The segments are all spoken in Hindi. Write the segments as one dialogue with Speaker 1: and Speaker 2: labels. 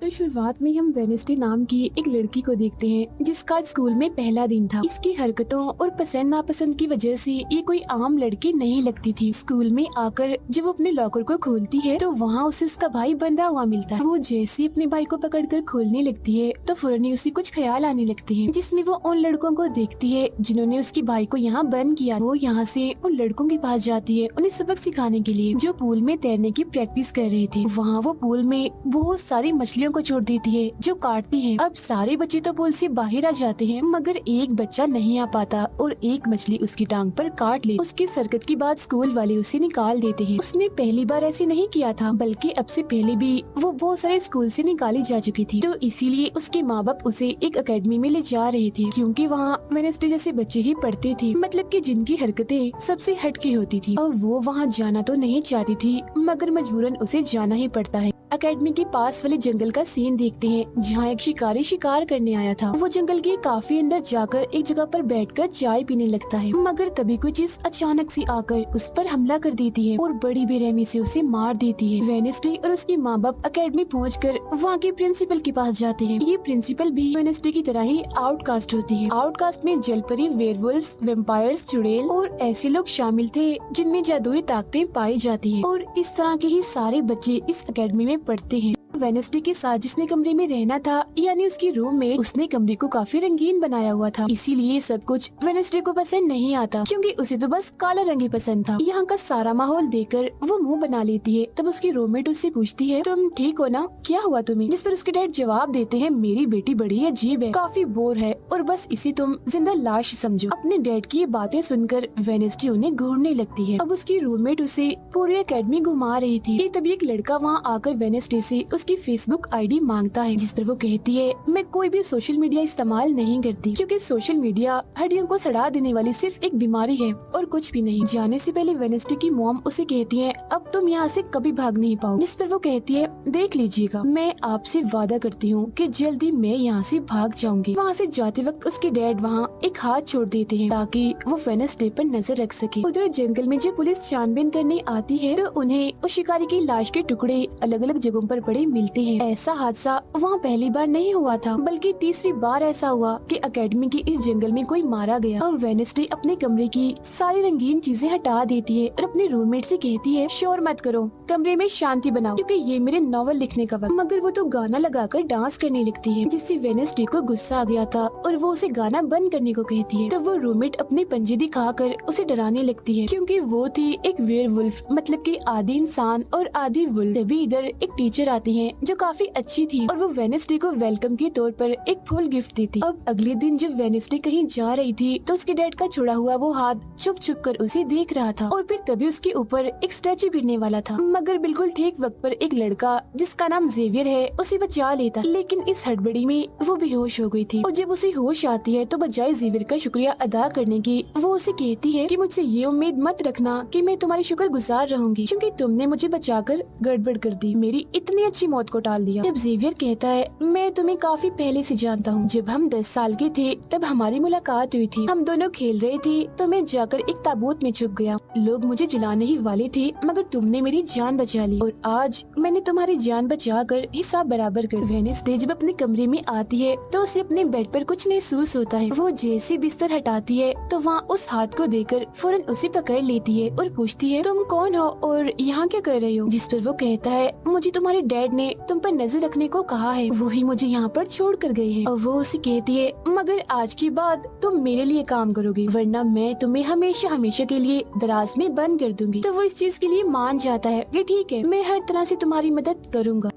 Speaker 1: तो शुरुआत में हम वेनेसडे नाम की एक लड़की को देखते हैं जिसका आज स्कूल में पहला दिन था। इसकी हरकतों और पसंद नापसंद की वजह से ये कोई आम लड़की नहीं लगती थी। स्कूल में आकर जब वो अपने लॉकर को खोलती है तो वहाँ उसे उसका भाई बंधा हुआ मिलता है। वो जैसे ही अपने भाई को पकड़कर खोलने लगती है तो फौरन ही उसे कुछ ख्याल आने लगते हैं, जिसमें वो उन लड़कों को देखती है जिन्होंने उसके भाई को यहाँ बंद किया। वो यहाँ से उन लड़कों के पास जाती है उन्हें सबक सिखाने के लिए, जो पूल में तैरने की प्रैक्टिस कर रहे थे। वहाँ वो पूल में बहुत सारी मछलियों को छोड़ देती है जो काटती हैं। अब सारे बच्चे तो पूल से बाहर आ जाते हैं मगर एक बच्चा नहीं आ पाता और एक मछली उसकी टांग पर काट ले। उसकी हरकत के बाद स्कूल वाले उसे निकाल देते हैं। उसने पहली बार ऐसे नहीं किया था, बल्कि अब से पहले भी वो बहुत सारे स्कूल से निकाली जा चुकी थी। तो इसीलिए उसके माँ बाप उसे एक एकेडमी में ले जा रहे थे, क्योंकि वहाँ वेनेसडे जैसे बच्चे ही पढ़ते थे, मतलब कि जिनकी हरकतें सबसे हटके होती थी। और वो वहाँ जाना तो नहीं चाहती थी मगर मजबूरन उसे जाना ही पड़ता है। एकेडमी के पास वाले जंगल का सीन देखते हैं जहाँ एक शिकारी शिकार करने आया था। वो जंगल के काफी अंदर जाकर एक जगह पर बैठकर चाय पीने लगता है, मगर तभी कोई चीज अचानक से आकर उस पर हमला कर देती है और बड़ी बेरहमी से उसे मार देती है। वेनेसडे और उसके माँ बाप एकेडमी पहुंचकर वहाँ के प्रिंसिपल के पास जाते हैं। ये प्रिंसिपल भी वेनेसडे की तरह ही आउटकास्ट होती है। आउटकास्ट में जलपरी, वेयरवुल्व्स, वेम्पायर्स, चुड़ैल और ऐसे लोग शामिल थे जिनमें जादुई ताकतें पाई जाती है। और इस तरह के ही सारे बच्चे इस एकेडमी में पढ़ते हैं। वेनेसडे के साथ जिसने कमरे में रहना था, यानी उसकी रूममेट, उसने कमरे को काफी रंगीन बनाया हुआ था। इसीलिए सब कुछ वेनेसडे को पसंद नहीं आता, क्योंकि उसे तो बस काला रंग ही पसंद था। यहाँ का सारा माहौल देखकर वो मुंह बना लेती है। तब उसकी रूममेट उससे पूछती है, तुम ठीक हो ना, क्या हुआ तुम्हें? जिस पर उसके डैड जवाब देते हैं, मेरी बेटी बड़ी अजीब है, काफी बोर है और बस इसे तुम जिंदा लाश समझो। अपने डैड की ये बातें सुनकर वेनेसडे उन्हें घूरने लगती है। अब उसकी रूममेट उसे पूरी एकेडमी घुमा रही थी कि तभी एक लड़का वहाँ आकर वेनेसडे से उसकी फेसबुक आईडी मांगता है, जिस पर वो कहती है, मैं कोई भी सोशल मीडिया इस्तेमाल नहीं करती, क्योंकि सोशल मीडिया हड्डियों को सड़ा देने वाली सिर्फ एक बीमारी है और कुछ भी नहीं। जाने से पहले वेनेसडे की मॉम उसे कहती है, अब तुम यहाँ से कभी भाग नहीं पाओ। जिस पर वो कहती है, देख लीजिएगा, मैं आपसे वादा करती हूँ कि जल्दी मैं यहाँ से भाग जाऊंगी। वहाँ से जाते वक्त उसके डैड वहाँ एक हाथ छोड़ देते हैं ताकि वो वेनेसडे पर नजर रख सके। उधर जंगल में जब पुलिस छानबीन करने आती है तो उन्हें उस शिकारी की लाश के टुकड़े अलग अलग जगहों पर पड़े मिलते हैं। ऐसा हादसा वहाँ पहली बार नहीं हुआ था, बल्कि तीसरी बार ऐसा हुआ कि एकेडमी के इस जंगल में कोई मारा गया। और वेनेसडे अपने कमरे की सारी रंगीन चीजें हटा देती है और अपने रूममेट से कहती है, शोर मत करो, कमरे में शांति बनाओ, क्योंकि ये मेरे नॉवल लिखने का वक्त। मगर वो तो गाना लगाकर डांस करने लगती है, जिससे वेनेसडे को गुस्सा आ गया था और वो उसे गाना बंद करने को कहती है। तो वो रूममेट अपने पंजे दिखाकर उसे डराने लगती है, क्योंकि वो थी एक वेयरवुल्फ, मतलब कि आधी इंसान और आधी वुल्फ। तभी इधर एक टीचर आती है जो काफी अच्छी थी और वो वेनेसडे को वेलकम के तौर पर एक फूल गिफ्ट देती। अब अगले दिन जब वेनेसडे कहीं जा रही थी तो उसके डैड का छोड़ा हुआ वो हाथ छुप छुप कर उसे देख रहा था और फिर तभी उसके ऊपर एक स्टैचू गिरने वाला था, मगर बिल्कुल ठीक वक्त पर एक लड़का जिसका नाम जेवियर है उसे बचा लेता। लेकिन इस हड़बड़ी में वो बेहोश हो गई थी और जब उसे होश आती है तो बजाय जेवियर का शुक्रिया अदा करने की वो उसे कहती है कि मुझसे ये उम्मीद मत रखना कि मैं तुम्हारी शुक्रगुजार रहूंगी, क्योंकि तुमने मुझे बचाकर गड़बड़ कर दी, मेरी इतनी अच्छी मौत को टाल दिया। जब जेवियर कहता है, मैं तुम्हें काफी पहले से जानता हूँ, जब हम 10 साल के थे तब हमारी मुलाकात हुई थी, हम दोनों खेल रहे थे तो मैं जाकर एक ताबूत में छुप गया, लोग मुझे जलाने ही वाले थे मगर तुमने मेरी जान बचा ली और आज मैंने तुम्हारी जान बचाकर हिसाब बराबर कर। वेनेसडे जब अपने कमरे में आती है तो उसे अपने बेड पर कुछ महसूस होता है। वो जैसे बिस्तर हटाती है तो वहाँ उस हाथ को देखकर फौरन उसे पकड़ लेती है और पूछती है, तुम कौन हो और यहाँ क्या कर रही हो? जिस पर वो कहता है, मुझे तुम्हारे डैड ने तुम पर नजर रखने को कहा है, वो ही मुझे यहाँ पर छोड़ कर गए हैं। और वो उसे कहती है, मगर आज के बाद तुम मेरे लिए काम करोगे, वरना मैं तुम्हें हमेशा हमेशा के लिए दराज में बंद कर दूंगी। तो वो इस चीज के लिए मान जाता है कि ठीक है, मैं हर तरह से तुम्हारी मदद करूँगा।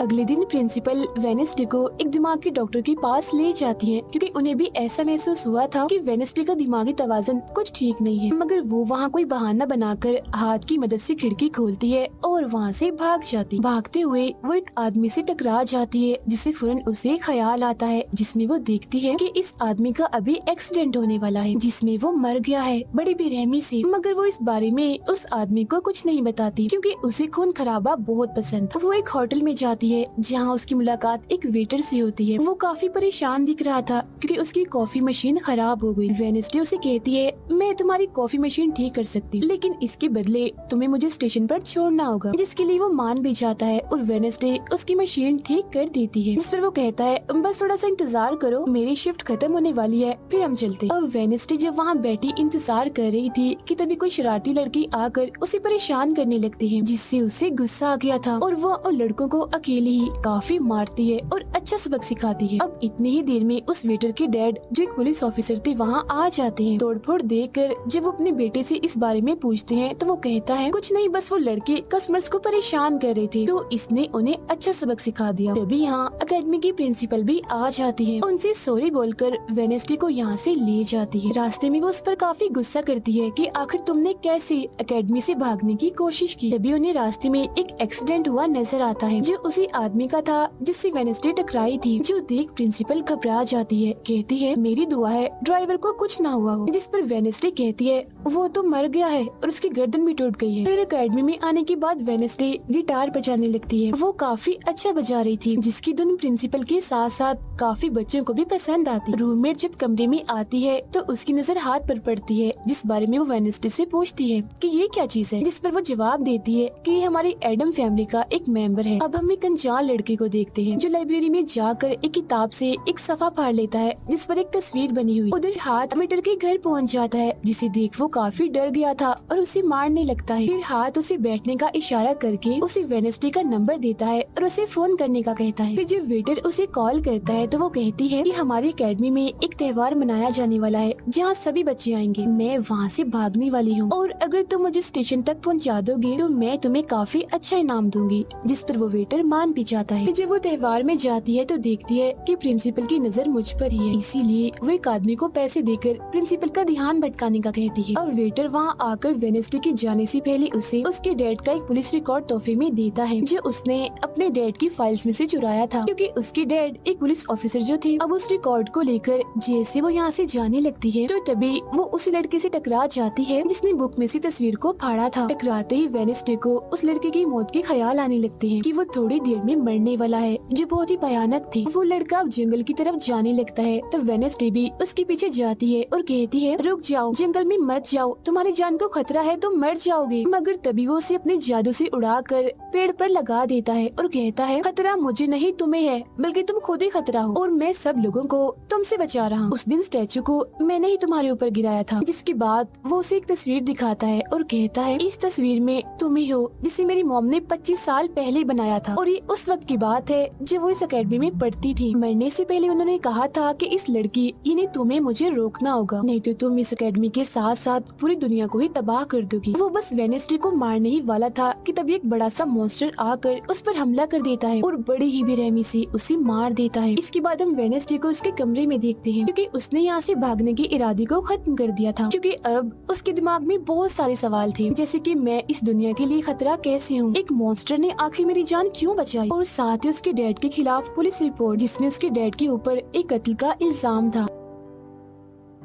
Speaker 1: अगले दिन प्रिंसिपल वेनेसडे को एक दिमाग के डॉक्टर के पास ले जाती है, क्योंकि उन्हें भी ऐसा महसूस हुआ था कि वेनेसडे का दिमागी तवाज़ुन कुछ ठीक नहीं है। मगर वो वहाँ कोई बहाना बनाकर हाथ की मदद से खिड़की खोलती है और वहाँ से भाग जाती। भागते हुए वो एक आदमी से टकरा जाती है, जिससे फौरन उसे ख्याल आता है, जिसमें वो देखती है कि इस आदमी का अभी एक्सीडेंट होने वाला है, जिसमें वो मर गया है बड़ी बेरहमी से। मगर वो इस बारे में उस आदमी को कुछ नहीं बताती, क्योंकि उसे खून खराबा बहुत पसंद था। वो एक होटल में जाती है है जहाँ उसकी मुलाकात एक वेटर से होती है। वो काफी परेशान दिख रहा था क्योंकि उसकी कॉफी मशीन खराब हो गई। वेडनेसडे उसे कहती है, मैं तुम्हारी कॉफी मशीन ठीक कर सकती हूँ, लेकिन इसके बदले तुम्हें मुझे स्टेशन पर छोड़ना होगा, जिसके लिए वो मान भी जाता है और वेडनेसडे उसकी मशीन ठीक कर देती है। जिस पर वो कहता है, बस थोड़ा सा इंतजार करो, मेरी शिफ्ट खत्म होने वाली है, फिर हम चलते। अब वेडनेसडे जब वहाँ बैठी इंतजार कर रही थी कि तभी कोई शरारती लड़की आकर उसे परेशान करने लगती है, जिससे उसे गुस्सा आ गया था और वो उन लड़कों को अकेले ही काफी मारती है और अच्छा सबक सिखाती है। अब इतनी ही देर में उस वेटर के डैड, जो एक पुलिस ऑफिसर थे, वहाँ आ जाते हैं। तोड़फोड़ देखकर जब वो अपने बेटे से इस बारे में पूछते हैं तो वो कहता है, कुछ नहीं, बस वो लड़के कस्टमर्स को परेशान कर रहे थे, तो इसने उन्हें अच्छा सबक सिखा दिया। तभी यहाँ अकेडमी की प्रिंसिपल भी आ जाती है, उनसे सॉरी बोलकर वेडनेसडे को यहाँ से ले जाती है। रास्ते में वो उस पर काफी गुस्सा करती है कि आखिर तुमने कैसे अकेडमी से भागने की कोशिश की। तभी उन्हें रास्ते में एक एक्सीडेंट हुआ नजर आता है, जो उसी आदमी का था जिससे वेडनेसडे टकराई थी, जो देख प्रिंसिपल घबरा जाती है। कहती है, मेरी दुआ है ड्राइवर को कुछ ना हुआ हो। जिस पर वेडनेसडे कहती है, वो तो मर गया है और उसकी गर्दन भी टूट गई है। फिर अकेडमी में आने के बाद वेडनेसडे गिटार बजाने लगती है। वो काफी अच्छा बजा रही थी, जिसकी धुन प्रिंसिपल के साथ साथ काफी बच्चों को भी पसंद आती। रूममेट जब कमरे में आती है तो उसकी नजर हाथ पर पड़ती है, जिस बारे में वो वेडनेसडे से पूछती है कि ये क्या चीज है, जिस पर वो जवाब देती है कि ये हमारी एडम फैमिली का एक मेंबर है। अब हम एक अनजान लड़के को देखते हैं जो लाइब्रेरी में जाकर एक किताब से एक सफा फाड़ लेता है, जिस पर एक तस्वीर बनी हुई। उधर हाथ मीटर के घर पहुंच जाता है, जिसे देख वो काफी डर गया था और उसे मारने लगता है। फिर हाथ उसे बैठने का इशारा करके उसे वेडनेसडे का नंबर देता है और उसे फोन करने का कहता है। फिर जब वेटर उसे कॉल करता है तो वो कहती है कि हमारी अकेडमी में एक त्योहार मनाया जाने वाला है जहाँ सभी बच्चे आएंगे। मैं वहाँ से भागने वाली हूँ और अगर तुम मुझे स्टेशन तक पहुँचा दोगे तो मैं तुम्हें काफी अच्छा इनाम दूंगी। जिस पर वो वेटर मान भी जाता है। जब वो त्योहार में जाती है तो देखती है कि प्रिंसिपल की नजर मुझ पर ही है, इसीलिए वो एक आदमी को पैसे देकर प्रिंसिपल का ध्यान भटकाने का कहती है। अब वेटर वहाँ आकर वेडनेसडे के जाने से पहले उसे उसके डैड का एक पुलिस रिकॉर्ड तोहफे में देता है, जो उसने अपने डैड की फाइल्स में से चुराया था, क्योंकि उसके डैड एक पुलिस ऑफिसर जो थे। अब उस रिकॉर्ड को लेकर जैसे वो यहाँ से जाने लगती है तो तभी वो उस लड़के से टकरा जाती है जिसने बुक में से तस्वीर को फाड़ा था। टकराते ही वेडनेसडे को उस लड़के की मौत के ख्याल आने लगते हैं कि वो थोड़ी देर में मरने वाला है, जो बहुत ही भयानक थी। वो लड़का अब जंगल की तरफ जाने लगता है तो वेडनेसडे भी उसके पीछे जाती है और कहती है, रुक जाओ, जंगल में मत जाओ, तुम्हारी जान को खतरा है, तुम मर जाओगे। मगर तभी वो उसे अपने जादू से उड़ाकर पेड़ पर लगा देता है और कहता है, खतरा मुझे नहीं तुम्हें है, बल्कि तुम खुद ही खतरा हो और मैं सब लोगों को तुमसे बचा रहा हूँ। उस दिन स्टैचू को मैंने ही तुम्हारे ऊपर गिराया था। जिसके बाद वो उसे एक तस्वीर दिखाता है और कहता है, इस तस्वीर में तुम ही हो जिसे मेरी मॉम ने 25 साल पहले बनाया था और ये उस वक्त की बात है जब वो इस अकेडमी में पढ़ती थी। मरने से पहले उन्होंने कहा था कि इस लड़की यानी तुम्हें मुझे रोकना होगा, नहीं तो तुम इस अकेडमी के साथ साथ पूरी दुनिया को ही तबाह कर दोगी। वो बस वेडनेसडे को मारने ही वाला था कि तभी एक बड़ा सा मॉन्स्टर आकर उस पर हमला कर देता है और बड़ी ही बेरहमी से उसे मार देता है। इसके बाद हम वेडनेसडे को उसके कमरे में देखते हैं, क्योंकि उसने यहाँ से भागने के इरादे को खत्म कर दिया था, क्योंकि अब उसके दिमाग में बहुत सारे सवाल थे, जैसे कि मैं इस दुनिया के लिए खतरा कैसे हूँ, एक मॉन्स्टर ने आखिर मेरी जान क्यों बचाई, और साथ ही उसके डैड के खिलाफ पुलिस रिपोर्ट जिसमें उसके डैड के ऊपर एक कत्ल का इल्जाम था।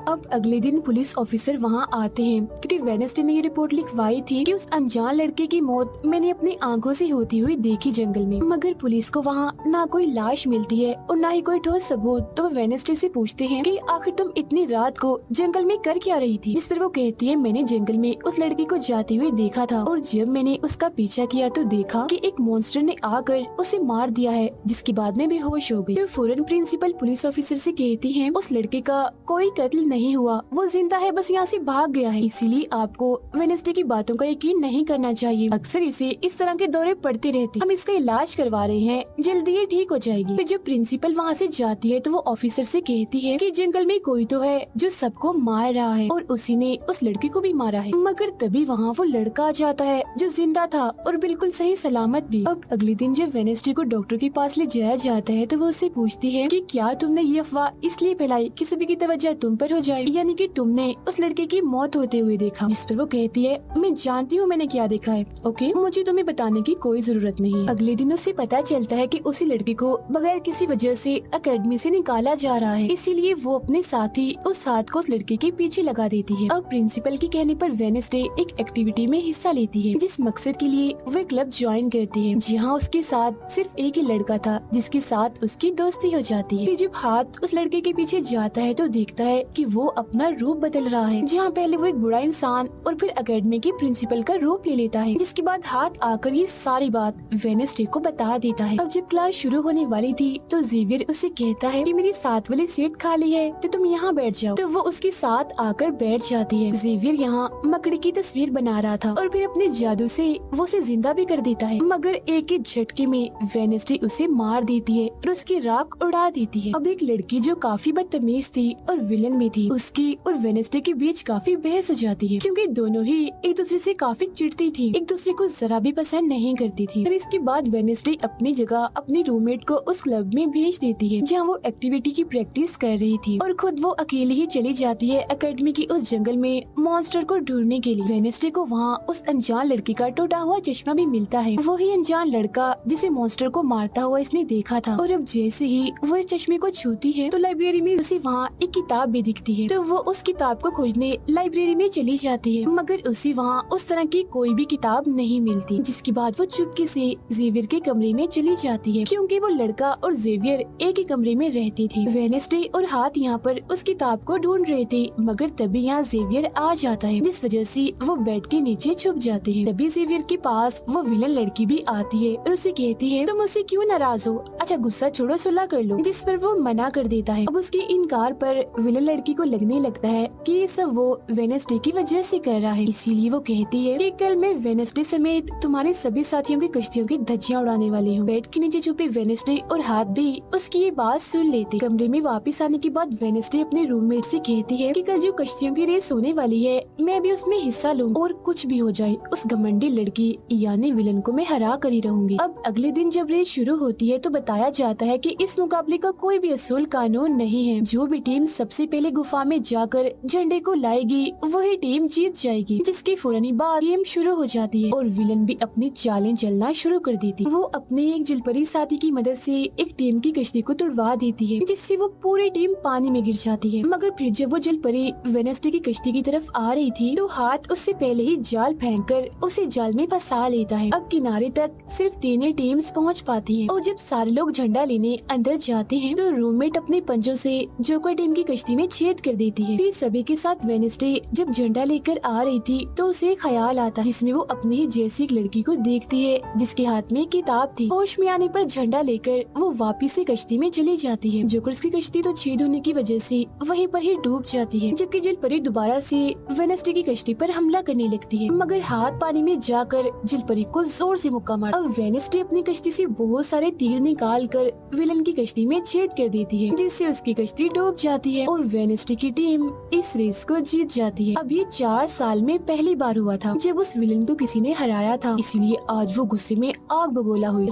Speaker 1: अब अगले दिन पुलिस ऑफिसर वहाँ आते हैं, क्योंकि वेडनेसडे ने ये रिपोर्ट लिखवाई थी कि उस अनजान लड़के की मौत मैंने अपनी आंखों से होती हुई देखी जंगल में। मगर पुलिस को वहाँ ना कोई लाश मिलती है और ना ही कोई ठोस सबूत। तो वो वेडनेसडे से पूछते हैं कि आखिर तुम इतनी रात को जंगल में कर क्या रही थी। जिस पर वो कहती है, मैंने जंगल में उस लड़की को जाते हुए देखा था और जब मैंने उसका पीछा किया तो देखा कि एक मॉन्स्टर ने आकर उसे मार दिया है, जिसके बाद में बेहोश हो गई। तो फौरन प्रिंसिपल पुलिस ऑफिसर से कहती है, उस लड़के का कोई कत्ल नहीं हुआ, वो जिंदा है, बस यहाँ से भाग गया है। इसीलिए आपको वेडनेसडे की बातों का यकीन नहीं करना चाहिए। अक्सर इसे इस तरह के दौरे पड़ते रहते, हम इसका इलाज करवा रहे हैं, जल्दी ये ठीक हो जाएगी। फिर जब प्रिंसिपल वहाँ से जाती है तो वो ऑफिसर से कहती है कि जंगल में कोई तो है जो सबको मार रहा है और उसी ने उस लड़की को भी मारा है। मगर तभी वहाँ वो लड़का आ जाता है जो जिंदा था और बिल्कुल सही सलामत भी। अब अगले दिन जब वेडनेसडे को डॉक्टर के पास ले जाया जाता है तो वो उससे पूछती है कि क्या तुमने ये अफवाह इसलिए फैलाई कि सभी की तवज्जो तुम पर हो जाए, यानी कि तुमने उस लड़के की मौत होते हुए देखा। जिस पर वो कहती है, मैं जानती हूँ मैंने क्या देखा है, ओके, मुझे तुम्हें बताने की कोई जरूरत नहीं है। अगले दिन उसे पता चलता है कि उसी लड़के को बगैर किसी वजह से एकेडमी से निकाला जा रहा है, इसीलिए वो अपने साथी उस हाथ को उस लड़के के पीछे लगा देती है। अब प्रिंसिपल के कहने पर वेडनेसडे एक एक्टिविटी में हिस्सा लेती है, जिस मकसद के लिए वो क्लब ज्वाइन करती है, जहाँ उसके साथ सिर्फ एक ही लड़का था जिसके साथ उसकी दोस्ती हो जाती है। फिर जब हाथ उस लड़के के पीछे जाता है तो देखता है कि वो अपना रूप बदल रहा है, जहाँ पहले वो एक बुरा इंसान और फिर एकेडमी के प्रिंसिपल का रूप ले लेता है। जिसके बाद हाथ आकर ये सारी बात वेडनेसडे को बता देता है। अब जब क्लास शुरू होने वाली थी तो जेवियर उससे कहता है कि मेरी साथ वाली सीट खाली है तो तुम यहाँ बैठ जाओ, तो वो उसके साथ आकर बैठ जाती है। जेवियर यहाँ मकड़ी की तस्वीर बना रहा था और फिर अपने जादू से वो उसे जिंदा भी कर देता है, मगर एक ही झटके में वेडनेसडे उसे मार देती है और उसकी राख उड़ा देती है। अब एक लड़की जो काफी बदतमीज थी और विलन में थी, उसकी और वेडनेसडे के बीच काफी बहस हो जाती है, क्योंकि दोनों ही एक दूसरे से काफी चिढ़ती थी, एक दूसरे को जरा भी पसंद नहीं करती थी। और इसके बाद वेडनेसडे अपनी जगह अपनी रूममेट को उस क्लब में भेज देती है, जहाँ वो एक्टिविटी की प्रैक्टिस कर रही थी, और खुद वो अकेली ही चली जाती है एकेडमी की उस जंगल में मॉन्स्टर को ढूंढने के लिए। वेडनेसडे को वहाँ उस अनजान लड़की का टूटा हुआ चश्मा भी मिलता है, वही अनजान लड़का जिसे मॉन्स्टर को मारता हुआ इसने देखा था। और अब जैसे ही वो इस चश्मे को छूती है तो लाइब्रेरी में उसे वहाँ एक किताब भी दिखती है, तो वो उस किताब को खोजने लाइब्रेरी में चली जाती है, मगर उसे वहाँ उस तरह की कोई भी किताब नहीं मिलती। जिसके बाद वो चुपके से जेवियर के कमरे में चली जाती है, क्योंकि वो लड़का और जेवियर एक ही कमरे में रहती थी। वेडनेसडे और हाथ यहाँ पर उस किताब को ढूंढ रहे थे, मगर तभी यहाँ जेवियर आ जाता है, जिस वजह से वो बेड के नीचे छुप जाते हैं। तभी जेवियर के पास वो विलन लड़की भी आती है और उसे कहती है, तुम मुझसे क्यों नाराज हो, अच्छा गुस्सा छोड़ो, सुलह कर लो। जिस पर वो मना कर देता है। अब उसके इनकार पर विलन लड़की को लगने लगता है कि ये सब वो वेडनेसडे की वजह से कर रहा है, इसीलिए वो कहती है कि कल मैं वेडनेसडे समेत तुम्हारे सभी साथियों की कश्तियों की धज्जियां उड़ाने वाली हूँ। बेड के नीचे छुपे वेडनेसडे और हाथ भी उसकी ये बात सुन लेते। कमरे में वापस आने के बाद वेडनेसडे अपने रूममेट से कहती है कि कल जो कश्तियों की रेस होने वाली है मैं भी उसमें हिस्सा लूँ, और कुछ भी हो जाए उस घमंडी लड़की यानी विलन को मैं हरा कर ही रहूंगी। अब अगले दिन जब रेस शुरू होती है तो बताया जाता है कि इस मुकाबले का कोई भी असूल कानून नहीं है, जो भी टीम सबसे पहले गुफा में जाकर झंडे को लाएगी वही टीम जीत जाएगी। जिसके फौरन बाद गेम शुरू हो जाती है और विलन भी अपनी चालें चलना शुरू कर देती। वो अपने एक जलपरी साथी की मदद से एक टीम की कश्ती को तुड़वा देती है, जिससे वो पूरी टीम पानी में गिर जाती है। मगर फिर जब वो जलपरी वेडनेसडे की कश्ती की तरफ आ रही थी तो हाथ उससे पहले ही जाल फेंककर उसे जाल में फंसा लेता है। अब किनारे तक सिर्फ 3 ही टीम्स पहुंच पाती हैं, और जब सारे लोग झंडा लेने अंदर जाते हैं तो रूममेट अपने पंजों से जोकर टीम की कश्ती में छेद कर देती है। फिर सभी के साथ वेडनेसडे जब झंडा लेकर आ रही थी तो उसे ख्याल आता, जिसमें वो अपनी ही जैसी एक लड़की को देखती है जिसके हाथ में किताब थी। होश में आने पर झंडा लेकर वो वापिस से कश्ती में चली जाती है। जोकर्स की कश्ती तो छेद होने की वजह से वहीं पर ही डूब जाती है, जबकि जलपरी दोबारा से वेडनेसडे की कश्ती पर हमला करने लगती है, मगर हाथ पानी में जाकर जलपरी को जोर से मुक्का मार। अब वेडनेसडे अपनी कश्ती से बहुत सारे तीर निकाल कर विलन की कश्ती में छेद कर देती है, जिससे उसकी कश्ती डूब जाती है और वेडनेसडे की टीम इस रेस को जीत जाती है। अब ये 4 साल में पहली बार हुआ था जब उस विलन को किसी ने हराया था, इसलिए आज वो गुस्से में आग बगोला हुई।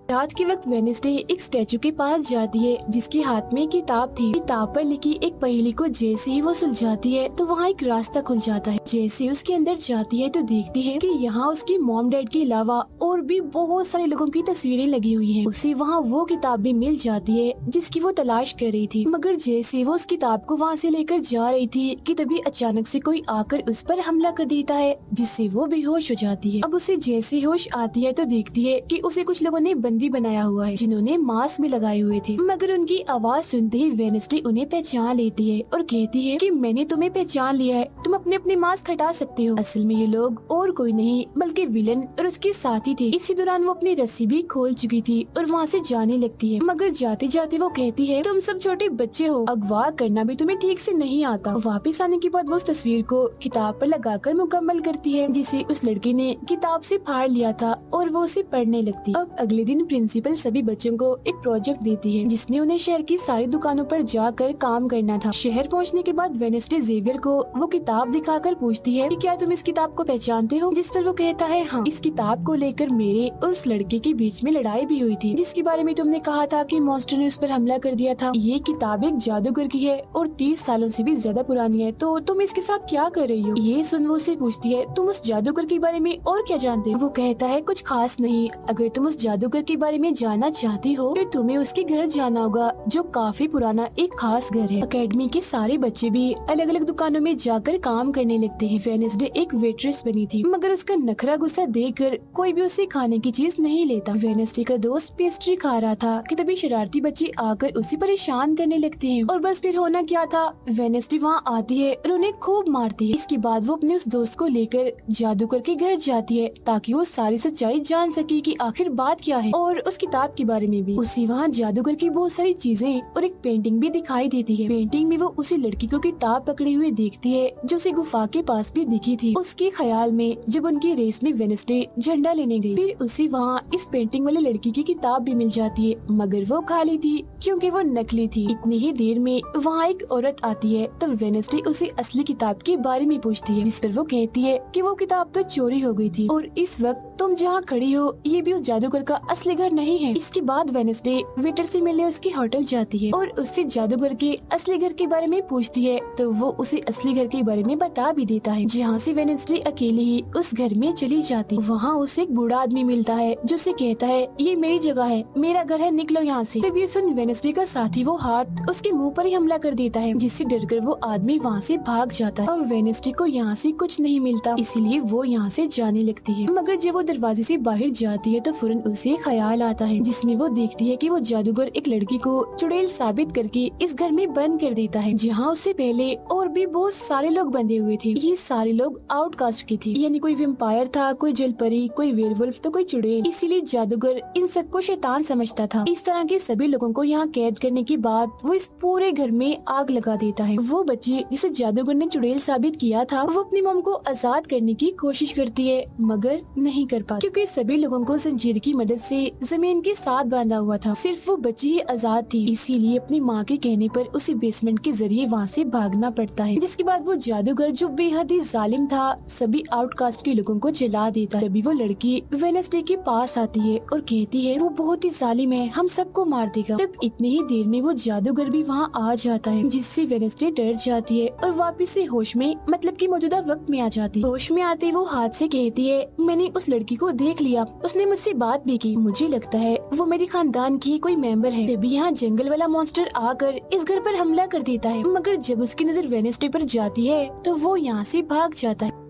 Speaker 1: रात के वक्त वेडनेसडे एक स्टैचू के पास जाती है जिसके हाथ में किताब थी। किताब पर लिखी एक पहेली को जैसे ही वो सुलझाती है तो वहाँ एक रास्ता खुल जाता है। जैसे उसके अंदर जाती है तो देखती है कि यहाँ उसके मॉम डैड के अलावा और भी बहुत सारे लोगों की तस्वीरें लगी हुई हैं। उसे वहाँ वो किताब भी मिल जाती है जिसकी वो तलाश कर रही थी, मगर जैसे वो उस किताब को वहाँ से लेकर जा रही थी कि तभी अचानक से कोई आकर उस पर हमला कर देता है, जिससे वो बेहोश हो जाती है। अब उसे जैसे होश आती है तो देखती है कि उसे कुछ लोगों ने बंदी बनाया हुआ है, जिन्होंने मास्क भी लगाए हुए थे, मगर उनकी आवाज सुनते ही वेडनेसडे उन्हें पहचान लेती है और कहती है कि मैंने तुम्हें पहचान लिया है, तुम अपने अपने मास्क हटा सकते हो। असल में ये लोग और कोई नहीं बल्कि विलन और उसके साथी थे। इसी दौरान वो अपनी रस्सी भी खोल चुकी थी और वहाँ से जाने लगती है, मगर जाते जाते वो कहती है तुम सब छोटे बच्चे हो, अगवा करना भी तुम्हें ठीक से नहीं आता। वापिस आने के बाद वो उस तस्वीर को किताब पर लगाकर मुकम्मल करती है, जिसे उस लड़की ने किताब से फाड़ लिया था और वो उसे पढ़ने लगती। अब अगले दिन प्रिंसिपल सभी बच्चों को एक प्रोजेक्ट देती है जिसमें उन्हें शहर की सारी दुकानों पर जाकर काम करना था। शहर पहुंचने के बाद वेडनेसडे जेवियर को वो किताब दिखाकर पूछती है कि क्या तुम इस किताब को पहचानते हो, जिस पर वो कहता है हाँ। इस किताब को लेकर मेरे और उस लड़के के बीच में लड़ाई भी हुई थी जिसके बारे में तुमने कहा था कि मॉन्स्टर ने उस पर हमला कर दिया था। ये किताब एक जादूगर की है और 30 सालों से भी ज्यादा पुरानी है, तो तुम इसके साथ क्या कर रही हो। ये सुन वो उससे पूछती है तुम उस जादूगर के बारे में और क्या जानते हो। वो कहता है कुछ खास नहीं, अगर तुम उस जादूगर के बारे में जानना चाहती हो तो तुम्हें उसके घर जाना होगा जो काफी पुराना एक खास घर है। एकेडमी के सारे बच्चे भी अलग अलग दुकानों में जाकर काम करने लगते हैं। वेडनेसडे एक वेट्रेस बनी थी मगर उसका नखरा गुस्सा देखकर कोई भी उसे खाने की चीज नहीं लेता। वेडनेसडे का दोस्त पेस्ट्री खा रहा था कि तभी शरारती बच्चे आकर उसे परेशान करने लगते हैं और बस फिर होना क्या था, वेडनेसडे वहाँ आती है और उन्हें खूब मारती है। इसके बाद वो अपने उस दोस्त को लेकर जादूगर के घर जाती है ताकि वो सारी सच्चाई जान सके कि आखिर बात क्या है और उस किताब के बारे में भी। उसी वहाँ जादूगर की बहुत सारी चीजें और एक पेंटिंग भी दिखाई देती है। पेंटिंग में वो उसी लड़की को किताब पकड़े हुए देखती है जो उसे गुफा के पास भी दिखी थी। उसके ख्याल में जब उनकी रेस में वेडनेसडे झंडा लेने गई, फिर उसी वहाँ इस पेंटिंग वाली लड़की की किताब भी मिल जाती है मगर वो खाली थी क्योंकि वो नकली थी। इतनी ही देर में वहाँ एक औरत आती है तो वेडनेसडे उसे असली किताब के बारे में पूछती है जिस पर वो कहती है कि वो किताब तो चोरी हो गई थी और इस वक्त तुम जहाँ खड़ी हो ये भी उस जादूगर का असली घर नहीं है। इसके बाद वेडनेसडे वेटर से मिलने उसके होटल जाती है और उससे जादूगर के असली घर के बारे में पूछती है तो वो उसे असली घर के बारे में बता भी देता है, जहाँ से वेडनेसडे अकेली ही उस घर में चली जाती। वहाँ उसे एक बूढ़ा आदमी मिलता है जो उसे कहता है ये मेरी जगह है, मेरा घर है, निकलो यहाँ से। तब ये सुन वेडनेसडे का साथी वो हाथ उसके मुंह पर ही हमला कर देता है जिससे डरकर वो आदमी वहाँ से भाग जाता है और वेडनेसडे को यहाँ से कुछ नहीं मिलता इसीलिए वो यहाँ से जाने लगती है। मगर जब वो दरवाजे से बाहर जाती है तो फौरन उसे ख्याल आता है जिसमें वो देखती है कि वो जादूगर एक लड़की को चुड़ैल साबित करके इस घर में बंद कर देता है जहाँ उससे पहले और भी बहुत सारे लोग बंधे हुए थे। ये सारे लोग आउटकास्ट के थे, यानी कोई वेम्पायर था, कोई जलपरी, कोई वेयरवुल्फ तो कोई चुड़ैल। इसीलिए जादूगर इन सबको शैतान समझता था। इस तरह के सभी लोगों को यहाँ कैद करने के बाद वो इस पूरे घर में आग लगा देता है। वो बच्ची जिसे जादूगर ने चुड़ैल साबित किया था वो अपनी मॉम को आजाद करने की कोशिश करती है मगर नहीं कर पाती क्योंकि सभी लोगों को जंजीर की मदद से जमीन के साथ बांधा हुआ था। सिर्फ वो बच्ची ही आजाद थी, इसीलिए अपनी माँ के कहने पर उसे बेसमेंट के जरिए वहाँ से भागना पड़ता है। जिसके बाद वो जादूगर जो बेहद ही जालिम था सभी आउटकास्ट के लोगों को जला देता है। तभी वो लड़की वेडनेसडे के पास आती है और कहती है वो बहुत ही जालिम है, हम सबको मार देगा। तब इतनी ही देर में वो जादूगर भी वहाँ आ जाता है जिससे वेडनेसडे डर जाती है और वापस से होश में मतलब कि मौजूदा वक्त में आ जाती है। होश में आते वो हाथ से कहती है मैंने उस लड़की को देख लिया, उसने मुझसे बात भी की, मुझे लगता है वो मेरे खानदान की कोई मेंबर है। तभी यहाँ जंगल वाला मॉन्स्टर आकर इस घर पर हमला कर देता है मगर जब उसकी नजर वेडनेसडे पर जाती है तो वो यहाँ से भाग जाता है।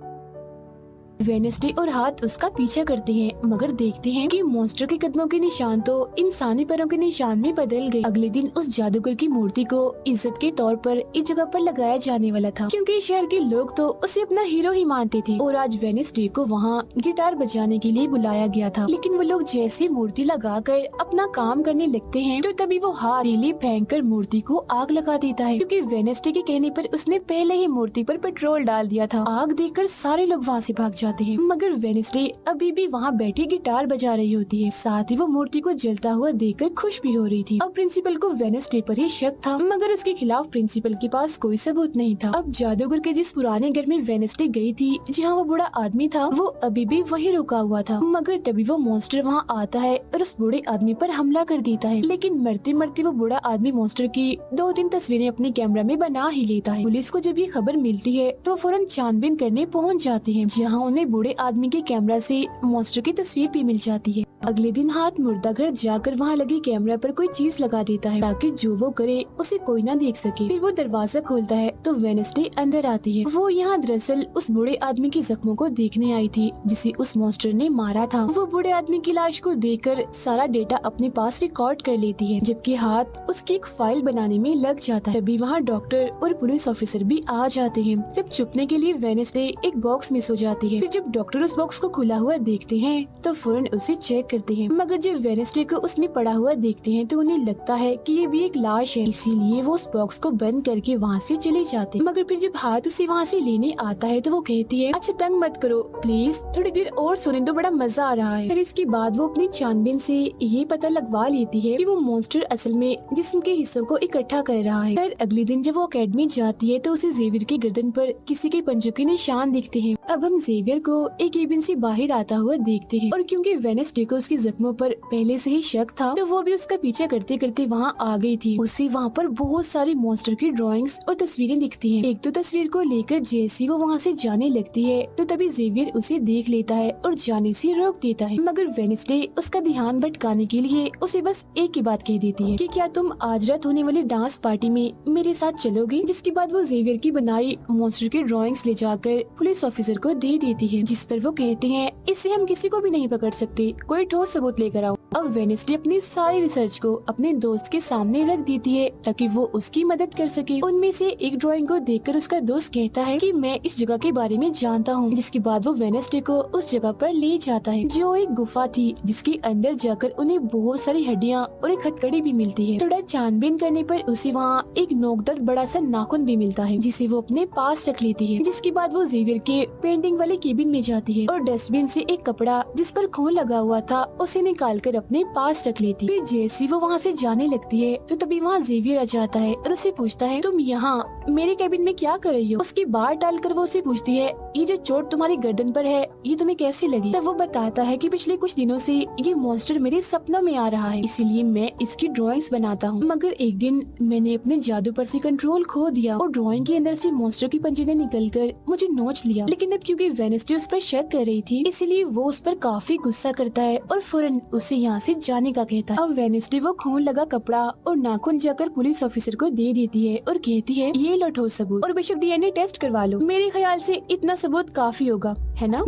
Speaker 1: वेडनेसडे और हाथ उसका पीछा करते हैं मगर देखते हैं कि मॉन्स्टर के कदमों के निशान तो इंसानी पैरों के निशान में बदल गए। अगले दिन उस जादूगर की मूर्ति को इज्जत के तौर पर इस जगह पर लगाया जाने वाला था क्योंकि शहर के लोग तो उसे अपना हीरो ही मानते थे और आज वेडनेसडे को वहाँ गिटार बजाने के लिए बुलाया गया था। लेकिन वो लोग जैसे मूर्ति लगाकर अपना काम करने लगते हैं तो तभी वो हाथ तीली फेंक कर मूर्ति को आग लगा देता है क्योंकि वेडनेसडे के कहने पर उसने पहले ही मूर्ति पर पेट्रोल डाल दिया था। आग देखकर सारे लोग वहाँ से भाग जाते हैं मगर वेडनेसडे अभी भी वहाँ बैठी गिटार बजा रही होती है। साथ ही वो मूर्ति को जलता हुआ देखकर खुश भी हो रही थी। अब प्रिंसिपल को वेडनेसडे पर ही शक था मगर उसके खिलाफ प्रिंसिपल के पास कोई सबूत नहीं था। अब जादूगर के जिस पुराने घर में वेडनेसडे गई थी जहाँ वो बूढ़ा आदमी था वो अभी भी वही रुका हुआ था मगर तभी वो मॉन्स्टर वहाँ आता है और उस बूढ़े आदमी पर हमला कर देता है। लेकिन मरते मरते वो बूढ़ा आदमी मॉन्स्टर की 2-3 तस्वीरें अपने कैमरा में बना ही लेता है। पुलिस को जब ये खबर मिलती है तो फौरन छानबीन करने पहुँच जाते हैं जहाँ उन्हें बूढ़े आदमी के कैमरा से मॉन्स्टर की तस्वीर भी मिल जाती है। अगले दिन हाथ मुर्दा घर जाकर वहाँ लगे कैमरा पर कोई चीज लगा देता है ताकि जो वो करे उसे कोई ना देख सके। फिर वो दरवाजा खोलता है तो वेडनेसडे अंदर आती है। वो यहाँ दरअसल उस बूढ़े आदमी के जख्मों को देखने आई थी जिसे उस मॉन्स्टर ने मारा था। वो बूढ़े आदमी की लाश को देखकर सारा डेटा अपने पास रिकॉर्ड कर लेती है जबकि हाथ उसकी एक फाइल बनाने में लग जाता है। तभी वहाँ डॉक्टर और पुलिस ऑफिसर भी आ जाते हैं। तब छुपने के लिए वेडनेसडे एक बॉक्स मिस हो जाती है। फिर जब डॉक्टर उस बॉक्स को खुला हुआ देखते हैं तो फौरन उसे चेक चेक करते हैं, मगर जब वेडनेसडे को उसमें पड़ा हुआ देखते हैं तो उन्हें लगता है कि ये भी एक लाश है, इसीलिए वो उस बॉक्स को बंद करके वहाँ से चले जाते हैं। मगर फिर जब हाथ उसे वहाँ से लेने आता है तो वो कहती है, अच्छा तंग मत करो प्लीज, थोड़ी देर और सोने दो, बड़ा मजा आ रहा है। फिर इसके बाद वो अपनी छानबीन से ये पता लगवा लेती है कि वो मॉन्स्टर असल में जिस्म के हिस्सों को इकट्ठा कर रहा है। फिर अगले दिन जब वो अकेडमी जाती है तो उसे जेवियर की गर्दन पर किसी के पंजों के निशान दिखते हैं। अब हम जेवियर को एक केबिन से बाहर आता हुआ देखते हैं और क्योंकि वेडनेसडे को उसके जख्मों पर पहले से ही शक था तो वो भी उसका पीछा करते करते वहाँ आ गई थी। उसे वहाँ पर बहुत सारी मॉन्स्टर की ड्राइंग्स और तस्वीरें दिखती हैं। एक तो तस्वीर को लेकर जैसी वो वहाँ से जाने लगती है तो तभी जेवियर उसे देख लेता है और जाने से रोक देता है, मगर वेडनेसडे उसका ध्यान भटकाने के लिए उसे बस एक ही बात कह देती है कि क्या तुम आज रात होने वाली डांस पार्टी में मेरे साथ चलोगे। जिसके बाद वो जेवियर की बनाई मॉन्स्टर की ड्राइंग्स ले जाकर पुलिस ऑफिसर को दे देती है, जिस पर वो कहते हैं इससे हम किसी को भी नहीं पकड़ सकते, कोई ठोस सबूत लेकर आओ। अब वेडनेसडे अपनी सारी रिसर्च को अपने दोस्त के सामने रख देती है ताकि वो उसकी मदद कर सके। उनमें से एक ड्राइंग को देखकर उसका दोस्त कहता है कि मैं इस जगह के बारे में जानता हूँ। जिसके बाद वो वेडनेसडे को उस जगह पर ले जाता है जो एक गुफा थी, जिसके अंदर जाकर उन्हें बहुत सारी हड्डियाँ और एक हथकड़ी भी मिलती है। थोड़ा छानबीन करने पर उसे वहाँ एक नोकदार बड़ा सा नाखून भी मिलता है, जिसे वो अपने पास रख लेती है। जिसके बाद वो जेवियर के पेंटिंग वाले केबिन में जाती है और डस्टबिन से एक कपड़ा जिस पर खून लगा हुआ था उसे निकाल कर अपने पास रख लेती। फिर जैसी वो वहाँ से जाने लगती है तो तभी वहाँ जेवियर आ जाता है और उसे पूछता है तुम यहाँ मेरे केबिन में क्या कर रही हो। उसकी बात डालकर वो उसे पूछती है ये जो चोट तुम्हारी गर्दन पर है ये तुम्हें कैसे लगी। तब वो बताता है कि पिछले कुछ दिनों से ये मॉन्स्टर मेरे सपनों में आ रहा है, इसीलिए मैं इसकी ड्राइंग्स बनाता हूँ। मगर एक दिन मैंने अपने जादू पर से कंट्रोल खो दिया और ड्राइंग के अंदर से मॉन्स्टर की पंजे ने निकलकर मुझे नोच लिया। लेकिन अब क्योंकि वेडनेसडे उस पर शक कर रही थी इसीलिए वो उस पर काफी गुस्सा करता है और फौरन उसे यहाँ से जाने का कहता है। अब वेडनेसडे वो खून लगा कपड़ा और नाखून जाकर पुलिस ऑफिसर को दे देती है और कहती है ये लो ठोस सबूत और बेशक डीएनए टेस्ट करवा लो, मेरे ख्याल से इतना सबूत काफी होगा, है ना।